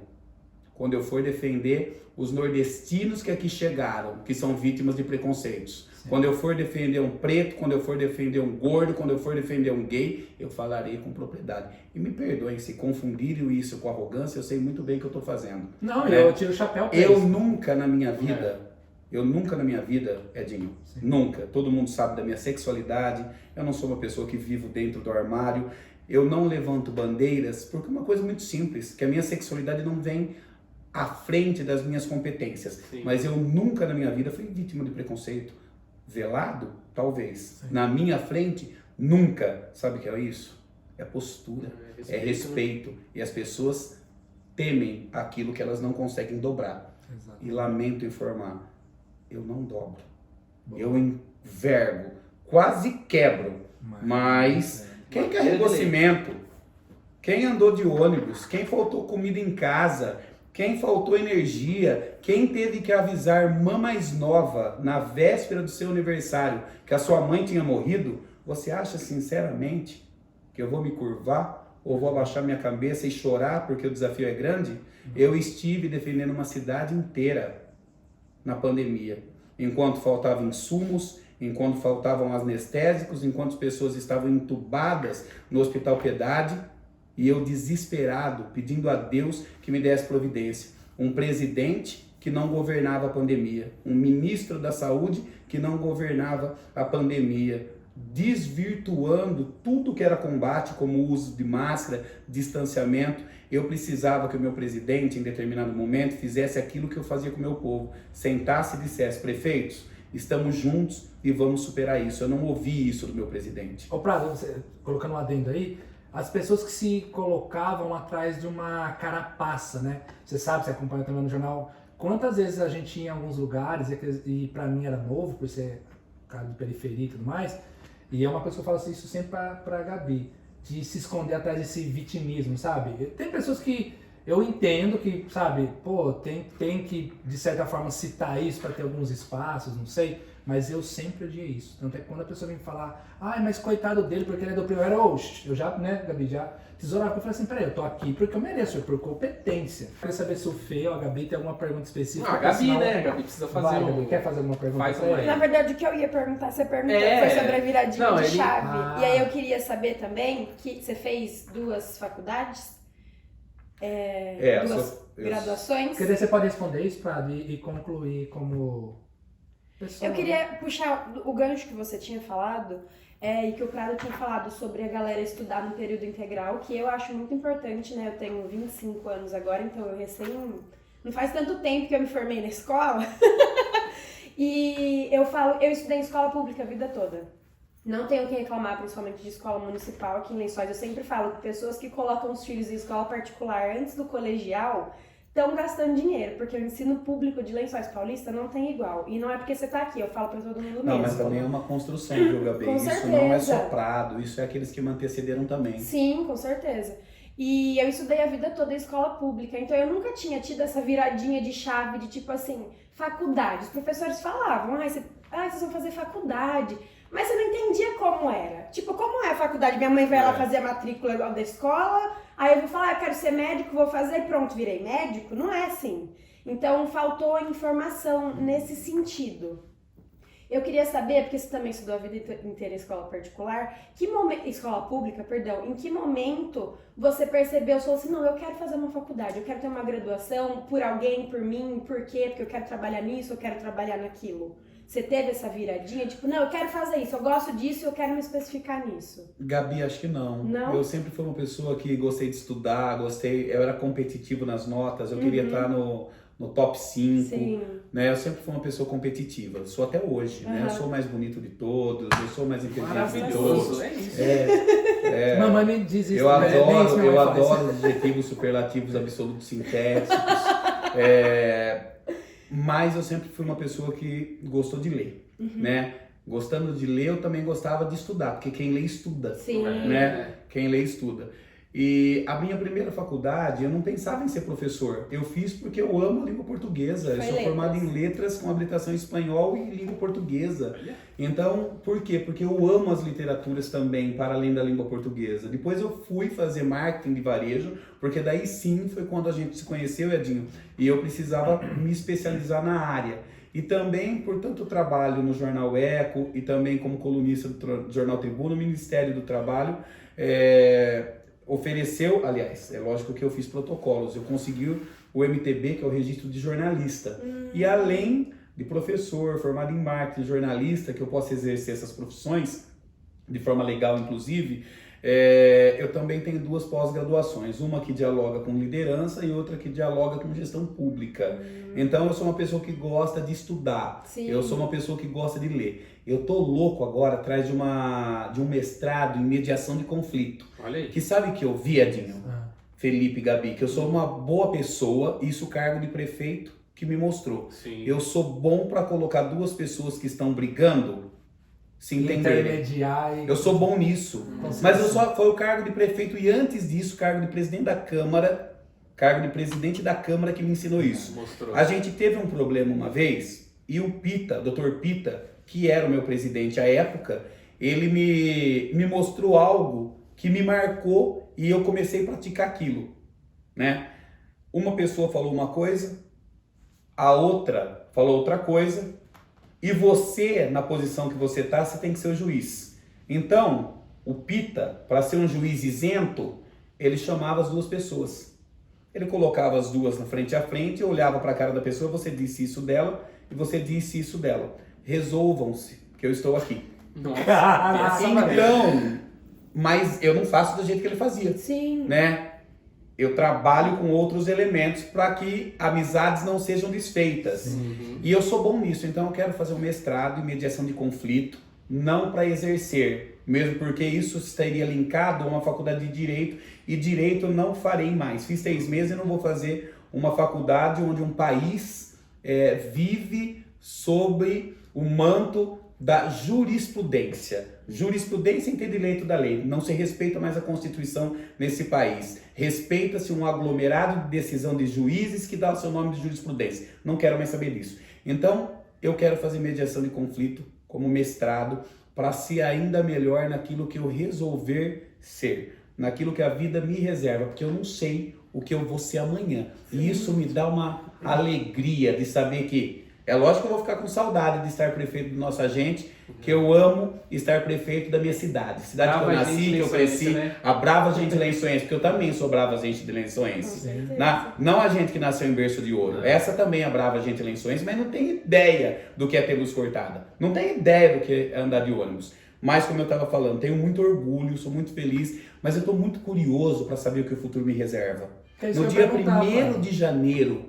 Quando eu for defender os nordestinos que aqui chegaram, que são vítimas de preconceitos. Sim. Quando eu for defender um preto, quando eu for defender um gordo, quando eu for defender um gay, eu falarei com propriedade. E me perdoem se confundirem isso com arrogância, eu sei muito bem o que eu estou fazendo. Não, né? eu tiro o chapéu pra Eu isso. nunca na minha vida, Edinho, Sim. nunca, todo mundo sabe da minha sexualidade, eu não sou uma pessoa que vivo dentro do armário, eu não levanto bandeiras, porque é uma coisa muito simples, que a minha sexualidade não vem à frente das minhas competências. Sim. Mas eu nunca na minha vida fui vítima de preconceito. Velado? Talvez. Sim. Na minha frente? Nunca. Sabe o que é isso? É postura, é respeito. E as pessoas temem aquilo que elas não conseguem dobrar. Exato. E lamento informar, eu não dobro. Bom. Eu envergo, quase quebro. Mas quem carregou cimento? Quem andou de ônibus? Quem faltou comida em casa? Quem faltou energia? Quem teve que avisar a irmã mais nova na véspera do seu aniversário que a sua mãe tinha morrido? Você acha sinceramente que eu vou me curvar ou vou abaixar minha cabeça e chorar porque o desafio é grande? Eu estive defendendo uma cidade inteira na pandemia, enquanto faltavam insumos, enquanto faltavam anestésicos, enquanto as pessoas estavam entubadas no Hospital Piedade, e eu desesperado, pedindo a Deus que me desse providência. Um presidente que não governava a pandemia, um ministro da saúde que não governava a pandemia, desvirtuando tudo que era combate, como o uso de máscara, distanciamento. Eu precisava que o meu presidente, em determinado momento, fizesse aquilo que eu fazia com o meu povo, sentasse e dissesse: prefeitos, estamos juntos e vamos superar isso. Eu não ouvi isso do meu presidente. Ô Prado, você, colocando um adendo aí, as pessoas que se colocavam atrás de uma carapaça, né? Você sabe, você acompanha também no jornal, quantas vezes a gente ia em alguns lugares, e pra mim era novo, por ser cara de periferia e tudo mais, e é uma coisa que eu falo assim, isso sempre pra Gabi, de se esconder atrás desse vitimismo, sabe? Tem pessoas que eu entendo que, sabe, pô, tem que, de certa forma, citar isso para ter alguns espaços, não sei, mas eu sempre odiei isso. Tanto é que quando a pessoa vem falar, ai, mas coitado dele porque ele é do primeiro, eu já, né, Gabi, já tesourava, eu falei assim, peraí, eu tô aqui porque eu mereço, por competência. Queria saber se o Fê ou a Gabi tem alguma pergunta específica. Ah, a Gabi, senão... né? A Gabi precisa fazer Vai, um... Gabi, quer fazer alguma pergunta? Faz pra uma ele? aí. Na verdade, o que eu ia perguntar, você perguntou, É. foi sobre a viradinha Não, de ele- chave. Ah. E aí eu queria saber também que você fez 2 faculdades, duas graduações. Porque daí você pode responder isso, Prado, e concluir como pessoa. Eu queria puxar o gancho que você tinha falado, e que o Prado tinha falado sobre a galera estudar no período integral, que eu acho muito importante, né? Eu tenho 25 anos agora, então eu não faz tanto tempo que eu me formei na escola. E eu estudei em escola pública a vida toda. Não tenho o que reclamar, principalmente de escola municipal aqui em Lençóis. Eu sempre falo que pessoas que colocam os filhos em escola particular antes do colegial estão gastando dinheiro, porque o ensino público de Lençóis Paulista não tem igual. E não é porque você tá aqui, eu falo pra todo mundo mesmo. Não, mas também é uma construção, viu, Gabi? Com Isso certeza. não é soprado, isso é aqueles que me antecederam também. Sim, com certeza. E eu estudei a vida toda em escola pública, então eu nunca tinha tido essa viradinha de chave de tipo assim, faculdade. Os professores falavam, vocês vão fazer faculdade. Mas eu não entendia como era. Tipo, como é a faculdade? Minha mãe vai lá fazer a matrícula igual da escola, aí eu vou falar, eu quero ser médico, vou fazer e pronto, virei médico. Não é assim. Então, faltou informação nesse sentido. Eu queria saber, porque você também estudou a vida inteira em escola particular, escola pública, perdão, em que momento você percebeu, falou assim, não, eu quero fazer uma faculdade, eu quero ter uma graduação por alguém, por mim, por quê? Porque eu quero trabalhar nisso, eu quero trabalhar naquilo. Você teve essa viradinha, tipo, não, eu quero fazer isso, eu gosto disso, eu quero me especificar nisso. Gabi, acho que não. Não? Eu sempre fui uma pessoa que gostei de estudar, eu era competitivo nas notas, eu queria estar no top 5, Sim. né? Eu sempre fui uma pessoa competitiva, sou até hoje, né? Eu sou o mais bonito de todos, eu sou o mais inteligente de todos. Maravilhoso, é isso. Mamãe me diz isso Eu também, nem isso minha mãe faz. adoro adjetivos superlativos absolutos sintéticos. Mas eu sempre fui uma pessoa que gostou de ler, né? Gostando de ler, eu também gostava de estudar, porque quem lê estuda, Sim. né? Quem lê estuda. E a minha primeira faculdade, eu não pensava em ser professor. Eu fiz porque eu amo a língua portuguesa. Eu sou formado em letras com habilitação em espanhol e língua portuguesa. Então, por quê? Porque eu amo as literaturas também, para além da língua portuguesa. Depois eu fui fazer marketing de varejo, porque daí sim foi quando a gente se conheceu, Edinho, e eu precisava me especializar na área. E também, por tanto trabalho no Jornal Eco e também como colunista do Jornal Tribuna, o Ministério do Trabalho ofereceu, aliás, é lógico que eu fiz protocolos, eu consegui o MTB, que é o registro de jornalista. E além de professor, formado em marketing, jornalista, que eu posso exercer essas profissões de forma legal, inclusive, eu também tenho 2 pós-graduações, uma que dialoga com liderança e outra que dialoga com gestão pública. Então eu sou uma pessoa que gosta de estudar, eu sou uma pessoa que gosta de ler. Eu tô louco agora atrás de um mestrado em mediação de conflito. Olha aí. Que sabe que eu vi, Edinho, Felipe e Gabi, que eu sou uma boa pessoa, isso o cargo de prefeito que me mostrou. Sim. Eu sou bom para colocar 2 pessoas que estão brigando se entenderem. Intermediar e... Eu sou bom nisso. Mas eu só foi o cargo de prefeito e antes disso, cargo de presidente da Câmara, que me ensinou isso. Mostrou. A gente teve um problema uma vez e o Pita, Dr. Pita, que era o meu presidente à época, ele me mostrou algo que me marcou e eu comecei a praticar aquilo, né? Uma pessoa falou uma coisa, a outra falou outra coisa, e você, na posição que você está, você tem que ser o juiz. Então, o Pita, para ser um juiz isento, ele chamava as 2 pessoas. Ele colocava as 2 na frente a frente, olhava para a cara da pessoa, você disse isso dela e você disse isso dela. Resolvam-se, que eu estou aqui. Nossa, Então, mas eu não faço do jeito que ele fazia. Sim. Né? Eu trabalho com outros elementos para que amizades não sejam desfeitas. E eu sou bom nisso, então eu quero fazer um mestrado em mediação de conflito, não para exercer, mesmo porque isso estaria linkado a uma faculdade de Direito, e Direito eu não farei mais. Fiz 3 meses e não vou fazer uma faculdade onde um país vive sobre o manto da jurisprudência. Jurisprudência entende direito da lei. Não se respeita mais a Constituição nesse país. Respeita-se um aglomerado de decisão de juízes que dá o seu nome de jurisprudência. Não quero mais saber disso. Então, eu quero fazer mediação de conflito como mestrado para ser ainda melhor naquilo que eu resolver ser, naquilo que a vida me reserva, porque eu não sei o que eu vou ser amanhã. E isso me dá uma alegria de saber que é lógico que eu vou ficar com saudade de estar prefeito do nosso agente, que eu amo estar prefeito da minha cidade. Cidade que eu nasci, que eu cresci, né? A brava gente de Lençóense, porque eu também sou brava gente de Lençóense. Não a gente que nasceu em berço de ouro. Essa também é a brava gente de Lençóense, mas não tem ideia do que é ter luz cortada. Não tem ideia do que é andar de ônibus. Mas como eu estava falando, tenho muito orgulho, sou muito feliz, mas eu estou muito curioso para saber o que o futuro me reserva. No dia 1º de janeiro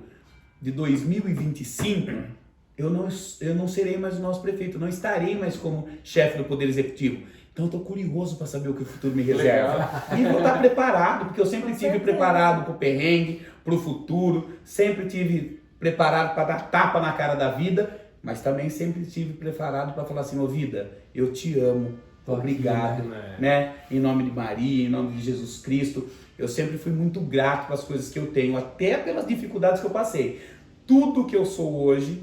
de 2025... Eu não serei mais o nosso prefeito, não estarei mais como chefe do Poder Executivo. Então eu estou curioso para saber o que o futuro me reserva. E vou estar preparado, porque eu sempre estive preparado para o perrengue, para o futuro, sempre estive preparado para dar tapa na cara da vida, mas também sempre estive preparado para falar assim, ô vida, eu te amo, obrigado, né? Em nome de Maria, em nome de Jesus Cristo, eu sempre fui muito grato pelas coisas que eu tenho, até pelas dificuldades que eu passei. Tudo que eu sou hoje,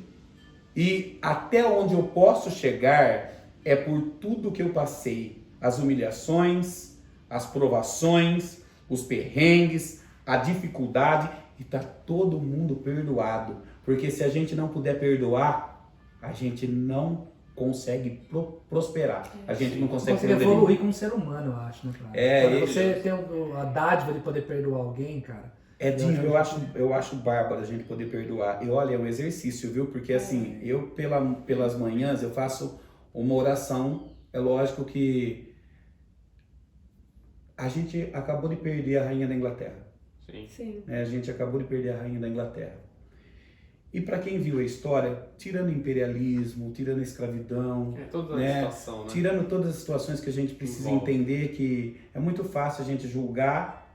e até onde eu posso chegar é por tudo que eu passei. As humilhações, as provações, os perrengues, a dificuldade. E tá todo mundo perdoado. Porque se a gente não puder perdoar, a gente não consegue prosperar. A gente não Você consegue consegue evoluir como ser humano, eu acho, né, Prado? Quando você tem a dádiva de poder perdoar alguém, cara. Edinho, eu acho bárbaro a gente poder perdoar. E olha, é um exercício, viu? Porque assim, eu pelas manhãs eu faço uma oração. É lógico que a gente acabou de perder a rainha da Inglaterra. Sim. Né? A gente acabou de perder a rainha da Inglaterra. E para quem viu a história, tirando o imperialismo, tirando a escravidão, toda a situação, né? tirando todas as situações que a gente precisa entender, que é muito fácil a gente julgar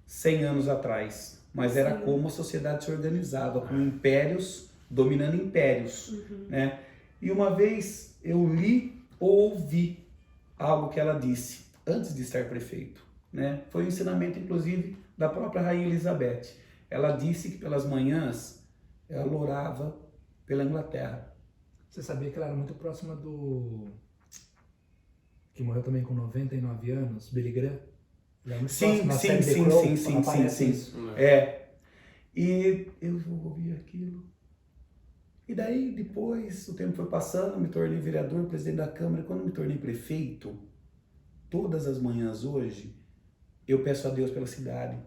100 anos atrás, mas era como a sociedade se organizava, com impérios dominando impérios, né? E uma vez eu li ou ouvi algo que ela disse antes de estar prefeito, né? Foi um ensinamento, inclusive, da própria Rainha Elizabeth. Ela disse que pelas manhãs ela orava pela Inglaterra. Você sabia que ela era muito próxima do... que morreu também com 99 anos, Billy Graham? Sim. E eu ouvi aquilo. E daí, depois, o tempo foi passando, me tornei vereador, presidente da Câmara. Quando me tornei prefeito, todas as manhãs hoje, eu peço a Deus pela cidade,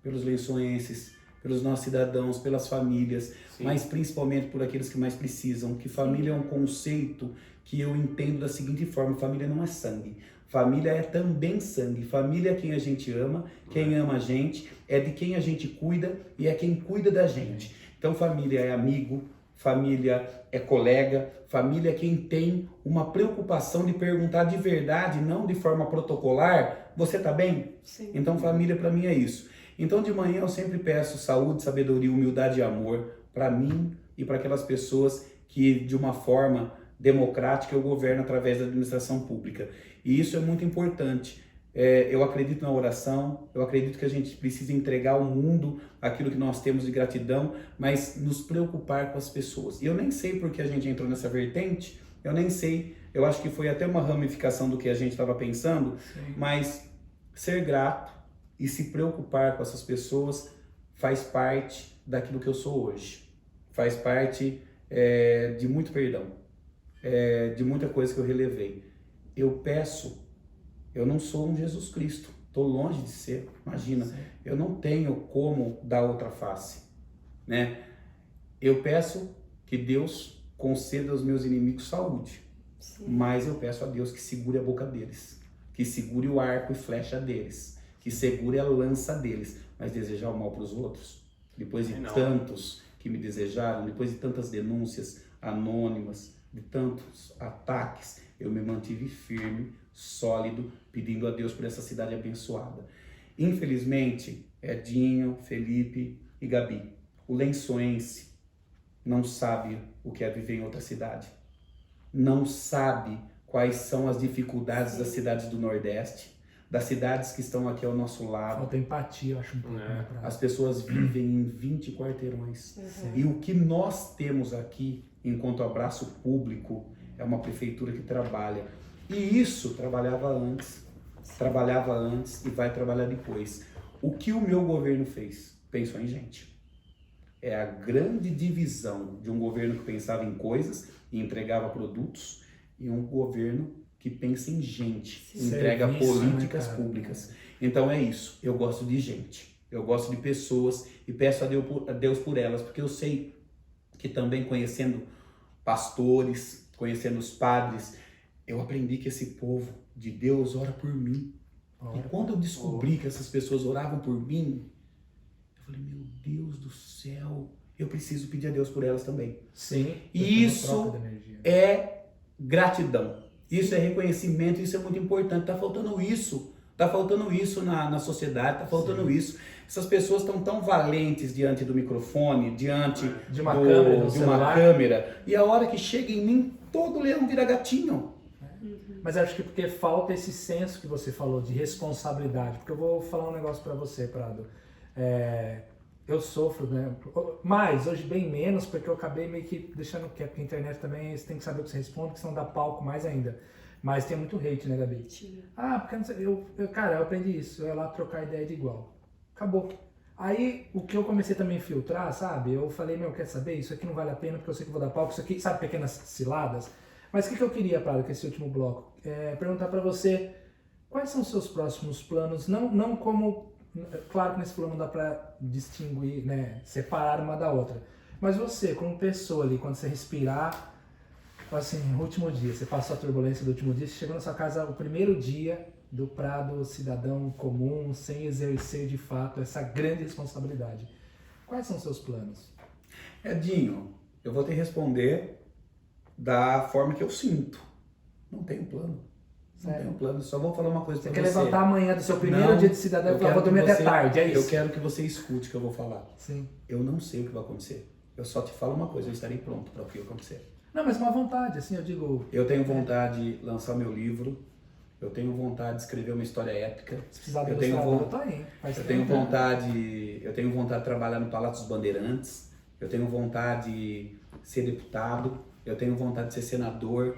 pelos lençoenses, pelos nossos cidadãos, pelas famílias, mas principalmente por aqueles que mais precisam. Que família é um conceito que eu entendo da seguinte forma: família não é sangue. Família é também sangue. Família é quem a gente ama, quem ama a gente, é de quem a gente cuida e é quem cuida da gente. Então família é amigo, família é colega, família é quem tem uma preocupação de perguntar de verdade, não de forma protocolar: você tá bem? Sim. Então família para mim é isso. Então de manhã eu sempre peço saúde, sabedoria, humildade e amor para mim e para aquelas pessoas que de uma forma democrática eu governo através da administração pública. E isso é muito importante. Eu acredito na oração, eu acredito que a gente precisa entregar ao mundo aquilo que nós temos de gratidão, mas nos preocupar com as pessoas. E eu nem sei porque a gente entrou nessa vertente, eu nem sei, eu acho que foi até uma ramificação do que a gente estava pensando, mas ser grato e se preocupar com essas pessoas faz parte daquilo que eu sou hoje. Faz parte de muito perdão, de muita coisa que eu relevei. Eu não sou um Jesus Cristo, estou longe de ser, imagina. Eu não tenho como dar outra face, né? Eu peço que Deus conceda aos meus inimigos saúde, mas eu peço a Deus que segure a boca deles, que segure o arco e flecha deles, que segure a lança deles. Mas desejar o mal para os outros, depois de tantos que me desejaram, depois de tantas denúncias anônimas, de tantos ataques, eu me mantive firme, sólido, pedindo a Deus por essa cidade abençoada. Infelizmente, Edinho, Felipe e Gabi, o lençoense não sabe o que é viver em outra cidade. Não sabe quais são as dificuldades das cidades do Nordeste, das cidades que estão aqui ao nosso lado. Falta empatia, eu acho um pouco. As pessoas vivem em 20 quarteirões. E o que nós temos aqui, enquanto abraço público, é uma prefeitura que trabalha. E isso trabalhava antes e vai trabalhar depois. O que o meu governo fez? Pensou em gente. É a grande divisão de um governo que pensava em coisas e entregava produtos, e um governo que pensa em gente, entrega políticas públicas. Então é isso, eu gosto de gente, eu gosto de pessoas e peço a Deus por elas, porque eu sei que também conhecendo pastores, conhecendo os padres, eu aprendi que esse povo de Deus ora por mim. E quando eu descobri que essas pessoas oravam por mim, eu falei, meu Deus do céu, eu preciso pedir a Deus por elas também. Sim. E isso é gratidão. Isso é reconhecimento, isso é muito importante. Tá faltando isso na sociedade, tá faltando isso. Essas pessoas estão tão valentes diante do microfone, diante de uma câmera, e a hora que chega em mim, todo leão vira gatinho. Mas acho que porque falta esse senso que você falou de responsabilidade. Porque eu vou falar um negócio pra você, Prado. Eu sofro, né? Mas hoje bem menos, porque eu acabei meio que deixando quieto, porque a internet também você tem que saber o que você responde, porque senão dá palco mais ainda. Mas tem muito hate, né, Gabi? Porque não sei, cara, eu aprendi isso, eu ia lá trocar ideia de igual. Acabou. Aí, o que eu comecei também a filtrar, sabe? Eu falei, quer saber? Isso aqui não vale a pena, porque eu sei que vou dar palco, isso aqui, sabe, pequenas ciladas. Mas o que eu queria, Prado, com esse último bloco? Perguntar para você quais são os seus próximos planos, não como... Claro que nesse plano não dá para distinguir, né, separar uma da outra. Mas você, como pessoa ali, quando você respirar, assim, no último dia, você passou a turbulência do último dia, você chegou na sua casa o primeiro dia do Prado cidadão comum, sem exercer de fato essa grande responsabilidade. Quais são os seus planos? Edinho, eu vou te responder da forma que eu sinto. Não tenho plano. Não tenho plano, só vou falar uma coisa pra você. Você quer levantar amanhã do seu primeiro dia de cidadão e falar, vou dormir até tarde, é isso? Eu quero que você escute o que eu vou falar. Sim. Eu não sei o que vai acontecer. Eu só te falo uma coisa, eu estarei pronto para o que acontecer. Não, mas uma vontade, assim, eu digo... Eu tenho vontade de lançar meu livro, eu tenho vontade de escrever uma história épica. Se precisar de eu tenho eu tô aí. eu tenho vontade de trabalhar no Palácio dos Bandeirantes, eu tenho vontade de ser deputado, eu tenho vontade de ser senador,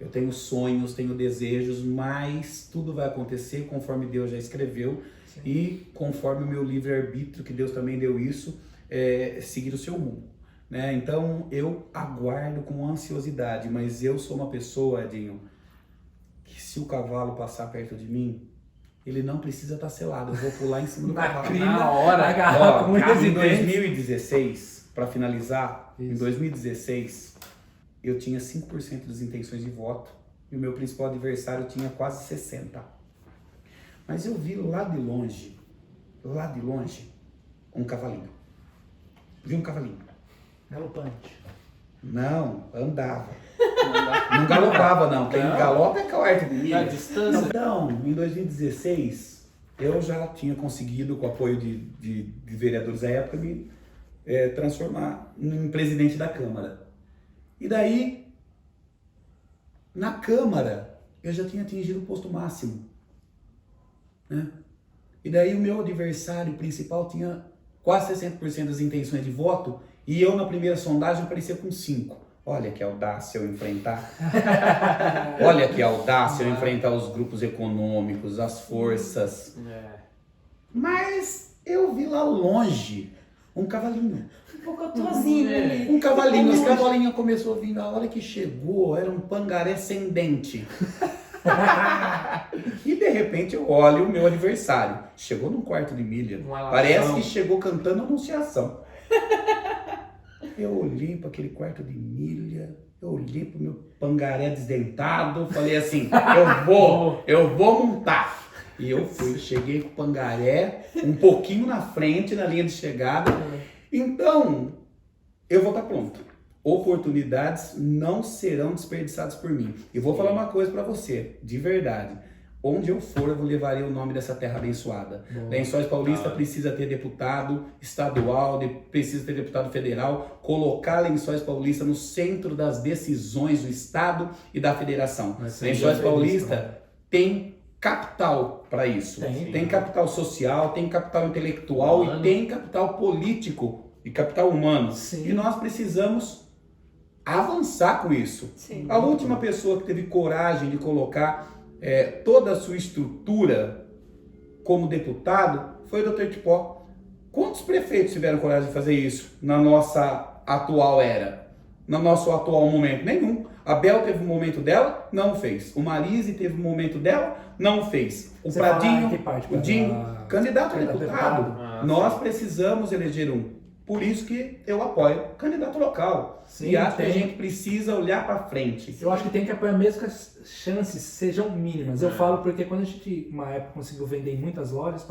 eu tenho sonhos, tenho desejos, mas tudo vai acontecer conforme Deus já escreveu. Sim. E conforme o meu livre-arbítrio, que Deus também deu isso, seguir o seu rumo. Né? Então eu aguardo com ansiosidade, mas eu sou uma pessoa, Edinho, que se o cavalo passar perto de mim, ele não precisa estar selado, eu vou pular em cima do cavalo. Na hora, agarrar com muitas Em 2016, para finalizar, isso. Em 2016, eu tinha 5% das intenções de voto e o meu principal adversário tinha quase 60%. Mas eu vi lá de longe, um cavalinho. Vi um cavalinho. Galopante. Não, andava. Não galopava, não. Quem galopa é quarto de milha. A distância. Então, em 2016, eu já tinha conseguido, com o apoio de vereadores da época, me transformar em presidente da Câmara. E daí, na Câmara, eu já tinha atingido o posto máximo. Né? E daí o meu adversário principal tinha quase 60% das intenções de voto e eu na primeira sondagem aparecia com 5%. Olha que audácia eu enfrentar. Olha que audácia eu enfrentar os grupos econômicos, as forças. Mas eu vi lá longe um cavalinho. Um cocotozinho ali. Um cavalinho. Esse cavalinho começou a vir na hora que chegou, era um pangaré sem dente. E de repente eu olho o meu adversário. Chegou num quarto de milha. Parece que chegou cantando Anunciação. Eu olhei para aquele quarto de milha, eu olhei para o meu pangaré desdentado, falei assim, eu vou montar. E eu fui, cheguei com o pangaré um pouquinho na frente, na linha de chegada. Então, eu vou estar pronto. Oportunidades não serão desperdiçadas por mim. E vou falar uma coisa para você, de verdade. Onde eu for, eu levarei o nome dessa terra abençoada. Lençóis Paulista precisa ter deputado estadual, precisa ter deputado federal, colocar Lençóis Paulista no centro das decisões do estado e da federação. Lençóis Paulista tem capital para isso. Tem capital social, tem capital intelectual e tem capital político e capital humano. Sim. E nós precisamos avançar com isso. Sim. A última pessoa que teve coragem de colocar toda a sua estrutura como deputado foi o Dr. Tipó. Quantos prefeitos tiveram coragem de fazer isso na nossa atual era? No nosso atual momento? Nenhum. A Bel teve um momento dela, não fez. O Marise teve um momento dela, não fez. O Você Pradinho, o Dinho, candidato a deputado. Nós precisamos eleger um. Por isso que eu apoio o candidato local. Sim, e acho que a gente precisa olhar para frente. Eu acho que tem que apoiar mesmo que as chances sejam mínimas. Eu falo porque quando a gente, uma época, conseguiu vender em muitas lojas,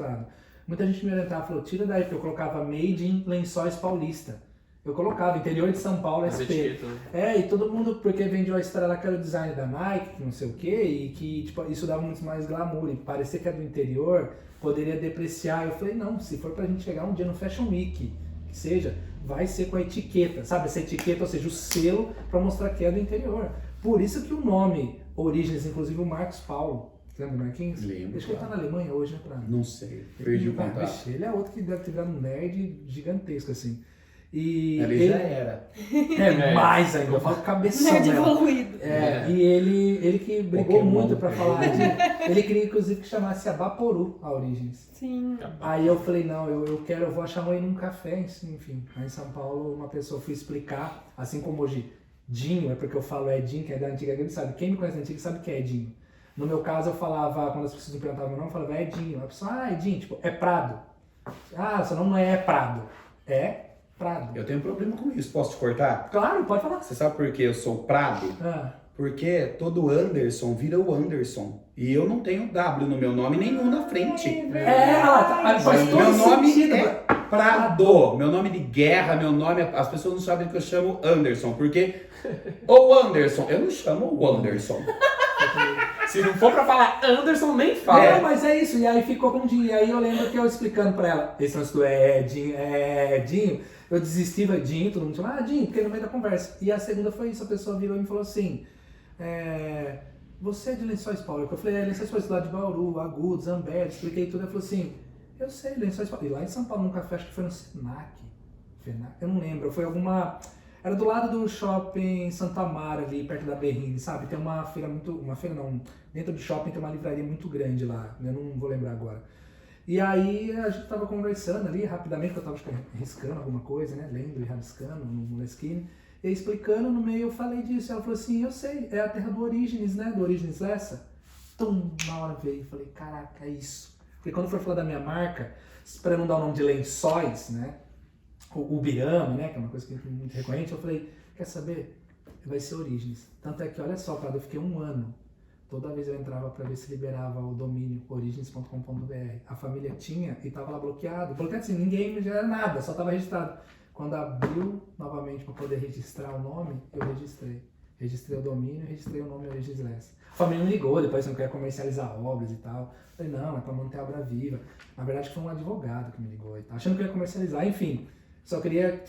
muita gente me orientava e falou, tira daí, porque eu colocava Made in Lençóis Paulista. Eu colocava interior de São Paulo, SP. E todo mundo, porque vendeu a história lá que era o design da Nike, que não sei o quê, e que tipo, isso dava muito mais glamour. E parecia que era do interior, poderia depreciar. Eu falei, não, se for pra gente chegar um dia no Fashion Week, que seja, vai ser com a etiqueta, sabe? Essa etiqueta, ou seja, o selo para mostrar que é do interior. Por isso que o nome Origens, inclusive o Marcos Paulo, lembra do Marquinhos? Lembro. Acho que ele tá na Alemanha hoje, né? Não sei, perdi o contato. Ele é outro que deve ter virado um nerd gigantesco, assim. E ele já era. Mais ainda, eu falo cabeção. Nerd evoluído. E ele que brigou muito pra falar ele queria inclusive que chamasse a Vaporu a Origens. Sim. Aí eu falei, não, eu vou achar um aí num café, enfim. Aí em São Paulo uma pessoa foi explicar, assim como hoje Dinho é porque eu falo Edinho, que é da antiga Grêmio, sabe? Quem me conhece da antiga sabe que é Edinho. No meu caso, eu falava, quando as pessoas me perguntavam meu nome, eu falava Edinho. A pessoa, Edinho, tipo, é Prado. Seu nome não é Prado, é Prado. Eu tenho um problema com isso, posso te cortar? Claro, pode falar. Você sabe por que eu sou Prado? Porque todo Anderson vira o Anderson. E eu não tenho W no meu nome, nenhum na frente. Faz todo Meu nome sentido. é Prado. Meu nome de guerra, meu nome... As pessoas não sabem que eu chamo Anderson. Porque o Anderson, eu não chamo o Anderson. Se não for pra falar Anderson, nem fala. É, mas é isso. E aí ficou com Dinho. E aí eu lembro que eu explicando pra ela, esse lance do Edinho, eu desisti, falei, Dinho, todo mundo chama, Dinho, porque no meio da conversa. E a segunda foi isso, a pessoa virou e me falou assim, você é de Lençóis Paulista? Eu falei, Lençóis Paulista lá de Bauru, Agudos, Zambé, expliquei tudo. Ela falou assim, eu sei, Lençóis Paulista. E lá em São Paulo, num café, acho que foi no Senac, eu não lembro, foi alguma... Era do lado do shopping Santa Amaro, ali perto da Berrini, sabe? Tem uma feira dentro do shopping tem uma livraria muito grande lá, eu não vou lembrar agora. E aí a gente tava conversando ali rapidamente, que eu tava riscando alguma coisa, né? Lendo e rabiscando no Moleskine. E aí, explicando, no meio eu falei disso. Ela falou assim, eu sei, é a terra do Orígenes, né? Do Orígenes Lessa. Na hora veio, falei, caraca, é isso. Porque quando for falar da minha marca, para não dar o nome de Lençóis, né? O Birama, né? Que é uma coisa que é muito recorrente, eu falei, quer saber? Vai ser Orígenes. Tanto é que, olha só, eu fiquei 1 ano. Toda vez eu entrava para ver se liberava o domínio origens.com.br. A família tinha e estava lá bloqueado. Bloqueado assim, ninguém me era nada, só estava registrado. Quando abriu novamente para poder registrar o nome, eu registrei. Registrei o domínio e registrei o nome Origens Lessa. A família me ligou, depois você não quer comercializar obras e tal. Eu falei, não, é para manter a obra viva. Na verdade foi um advogado que me ligou e tal, achando que eu ia comercializar. Enfim, só queria,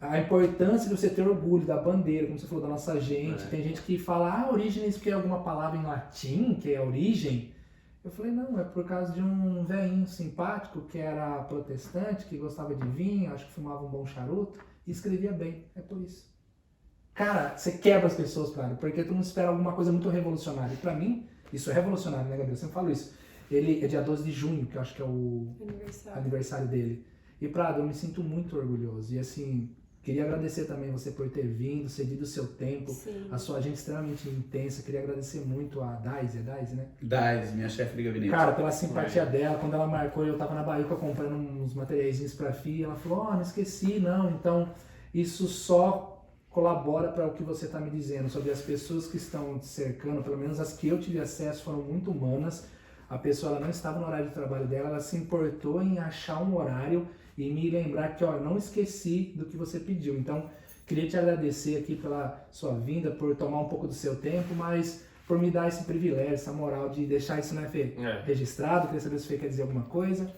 a importância de você ter orgulho da bandeira, como você falou, da nossa gente. Tem gente que fala, Orígenes, porque é alguma palavra em latim, que é origem. Eu falei, não, é por causa de um velhinho simpático que era protestante, que gostava de vinho, acho que fumava um bom charuto e escrevia bem. É por isso. Cara, você quebra as pessoas, claro, porque tu não espera alguma coisa muito revolucionária. E pra mim, isso é revolucionário, né, Gabriel? Eu sempre falo isso. Ele é dia 12 de junho, que eu acho que é o aniversário dele. E, Prado, eu me sinto muito orgulhoso. E, assim, queria agradecer também você por ter vindo, cedido o seu tempo. Sim. A sua agenda extremamente intensa. Queria agradecer muito a Daisy, né? Daisy, minha chefe de gabinete. Cara, pela simpatia dela. Quando ela marcou, eu tava na Bahia comprando uns materiaizinhos pra FIA. Ela falou, não esqueci, não. Então, isso só colabora para o que você está me dizendo sobre as pessoas que estão te cercando. Pelo menos as que eu tive acesso foram muito humanas. A pessoa ela não estava no horário de trabalho dela, ela se importou em achar um horário e me lembrar que, ó, eu não esqueci do que você pediu. Então, queria te agradecer aqui pela sua vinda, por tomar um pouco do seu tempo, mas por me dar esse privilégio, essa moral de deixar isso, né, Fê, registrado. Queria saber se o Fê quer dizer alguma coisa.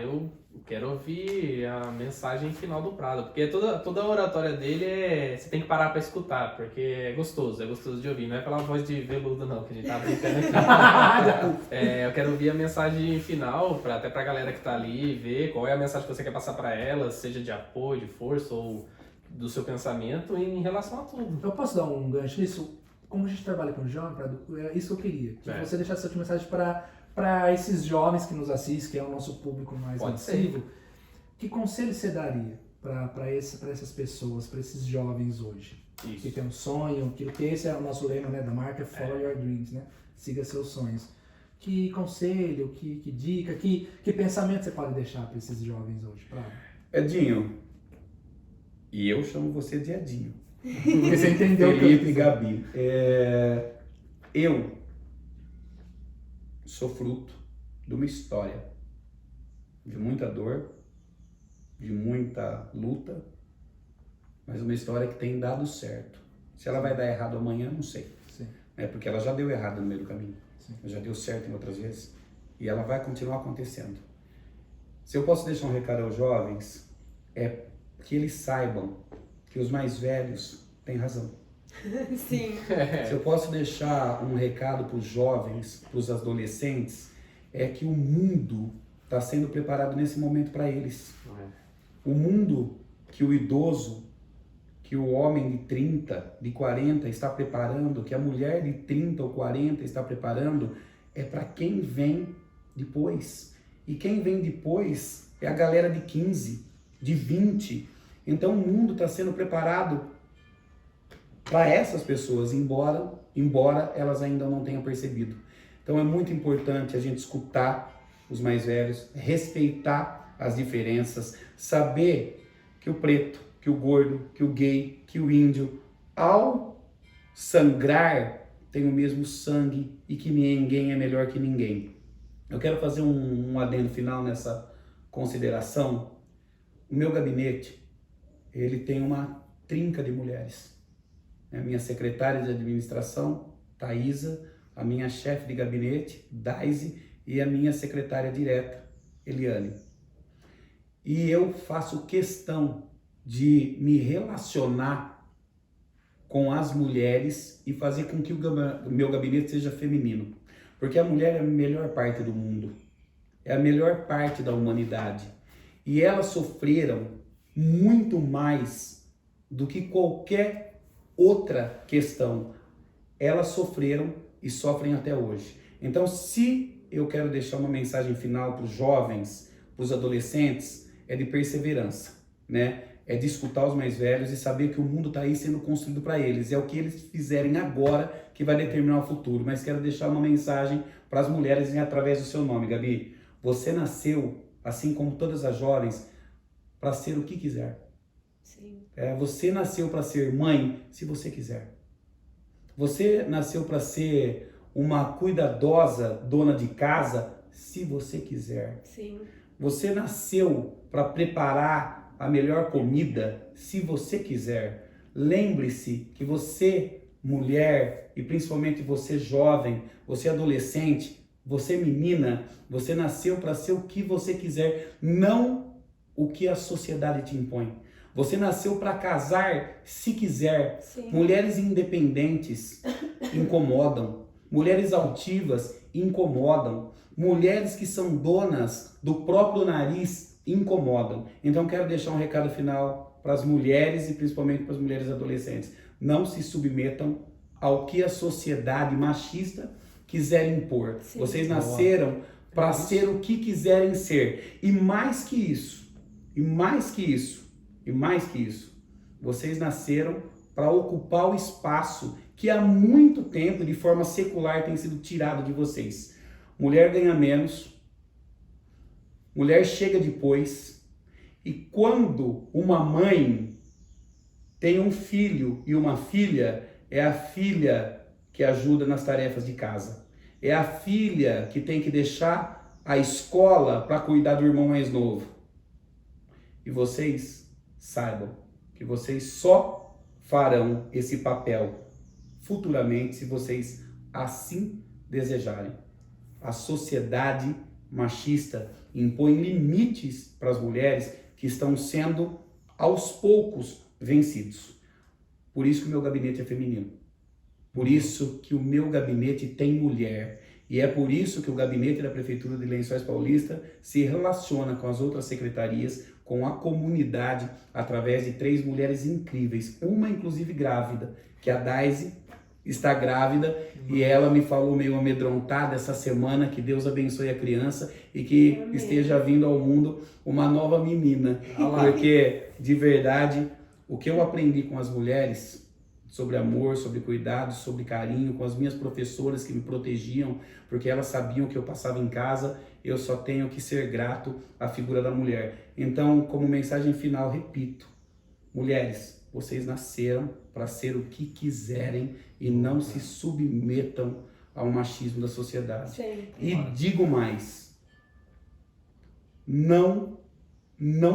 Eu quero ouvir a mensagem final do Prado, porque toda a oratória dele você tem que parar pra escutar, porque é gostoso de ouvir, não é pela voz de veludo não, que a gente tá brincando aqui. Eu quero ouvir a mensagem final, até pra galera que tá ali, ver qual é a mensagem que você quer passar pra elas, seja de apoio, de força ou do seu pensamento em relação a tudo. Eu posso dar um gancho nisso? Como a gente trabalha com jovem, Prado, é isso que eu queria, que você deixasse a sua mensagem para esses jovens que nos assistem, que é o nosso público mais ativo. Que conselho você daria para essas pessoas, para esses jovens hoje? Isso. Que tem um sonho, que esse é o nosso lema, né, da marca, Follow Your Dreams, né? Siga seus sonhos. Que conselho, que dica, que pensamento você pode deixar para esses jovens hoje? Edinho, e eu chamo você de Edinho. Você entendeu? Felipe, Gabi. Eu sou fruto de uma história de muita dor, de muita luta, mas uma história que tem dado certo. Se ela vai dar errado amanhã, não sei. Sim. Porque ela já deu errado no meio do caminho. Sim. Já deu certo em outras vezes. E ela vai continuar acontecendo. Se eu posso deixar um recado aos jovens, é que eles saibam que os mais velhos têm razão. Sim. Se eu posso deixar um recado para os jovens, para os adolescentes, é que o mundo está sendo preparado nesse momento para eles. O mundo que o idoso, que o homem de 30, de 40 está preparando, que a mulher de 30 ou 40 está preparando, é para quem vem depois. E quem vem depois é a galera de 15, de 20. Então o mundo está sendo preparado para essas pessoas, embora elas ainda não tenham percebido. Então é muito importante a gente escutar os mais velhos, respeitar as diferenças, saber que o preto, que o gordo, que o gay, que o índio, ao sangrar, tem o mesmo sangue e que ninguém é melhor que ninguém. Eu quero fazer um adendo final nessa consideração. O meu gabinete, ele tem uma trinca de mulheres. A minha secretária de administração, Thaisa, a minha chefe de gabinete, Daisy, e a minha secretária direta, Eliane. E eu faço questão de me relacionar com as mulheres e fazer com que o meu gabinete seja feminino. Porque a mulher é a melhor parte do mundo, é a melhor parte da humanidade. E elas sofreram muito mais do que qualquer outra questão. Elas sofreram e sofrem até hoje. Então, se eu quero deixar uma mensagem final para os jovens, para os adolescentes, é de perseverança, né? É de escutar os mais velhos e saber que o mundo está aí sendo construído para eles. É o que eles fizerem agora que vai determinar o futuro. Mas quero deixar uma mensagem para as mulheres através do seu nome, Gabi. Você nasceu, assim como todas as jovens, para ser o que quiser. Sim. Você nasceu para ser mãe, se você quiser. Você nasceu para ser uma cuidadosa dona de casa, se você quiser. Sim. Você nasceu para preparar a melhor comida, se você quiser. Lembre-se que você, mulher, e principalmente você jovem, você adolescente, você menina, você nasceu para ser o que você quiser, não o que a sociedade te impõe. Você nasceu para casar se quiser. Sim. Mulheres independentes incomodam. Mulheres altivas incomodam. Mulheres que são donas do próprio nariz incomodam. Então quero deixar um recado final para as mulheres e principalmente para as mulheres adolescentes. Não se submetam ao que a sociedade machista quiser impor. Sim. Vocês nasceram para ser o que quiserem ser. E mais que isso, vocês nasceram para ocupar o espaço que há muito tempo, de forma secular, tem sido tirado de vocês. Mulher ganha menos, mulher chega depois, e quando uma mãe tem um filho e uma filha, é a filha que ajuda nas tarefas de casa. É a filha que tem que deixar a escola para cuidar do irmão mais novo. E vocês saibam que vocês só farão esse papel futuramente se vocês assim desejarem. A sociedade machista impõe limites para as mulheres que estão sendo aos poucos vencidos. Por isso que o meu gabinete é feminino. Por isso que o meu gabinete tem mulher. E é por isso que o gabinete da Prefeitura de Lençóis Paulista se relaciona com as outras secretarias, com a comunidade, através de 3 mulheres incríveis. Uma, inclusive, grávida, que a Daisy está grávida, e ela me falou meio amedrontada essa semana, que Deus abençoe a criança e que esteja vindo ao mundo uma nova menina. Porque, de verdade, o que eu aprendi com as mulheres sobre amor, sobre cuidado, sobre carinho, com as minhas professoras que me protegiam, porque elas sabiam que eu passava em casa, eu só tenho que ser grato à figura da mulher. Então, como mensagem final, repito, mulheres, vocês nasceram para ser o que quiserem e não se submetam ao machismo da sociedade. Sim. E digo mais, não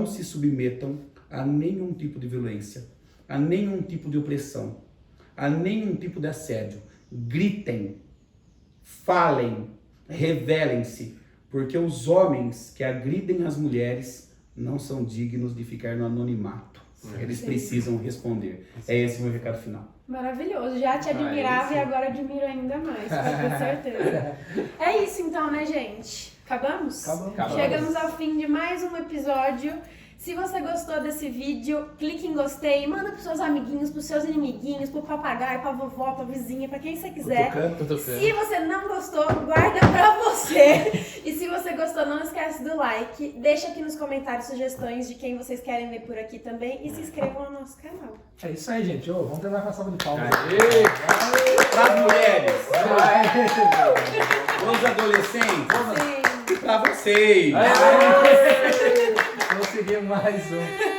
se submetam a nenhum tipo de violência, a nenhum tipo de opressão, a nenhum tipo de assédio. Gritem, falem, revelem-se, porque os homens que agridem as mulheres não são dignos de ficar no anonimato. Eles precisam responder. É esse o meu recado final. Maravilhoso. Já te admirava e agora admiro ainda mais, pode ter certeza. É isso então, né, gente? Acabamos? Acabamos. Chegamos ao fim de mais um episódio. Se você gostou desse vídeo, clique em gostei, manda pros seus amiguinhos, pros seus inimiguinhos, pro papagaio, pra vovó, pra vizinha, pra quem você quiser. Se você não gostou, guarda pra você. E se você gostou, não esquece do like. Deixa aqui nos comentários sugestões de quem vocês querem ver por aqui também. E se inscrevam no nosso canal. É isso aí, gente. Ô, vamos terminar com a salva de palmas. Para as mulheres, os adolescentes, Sim. para vocês. Consegui mais um.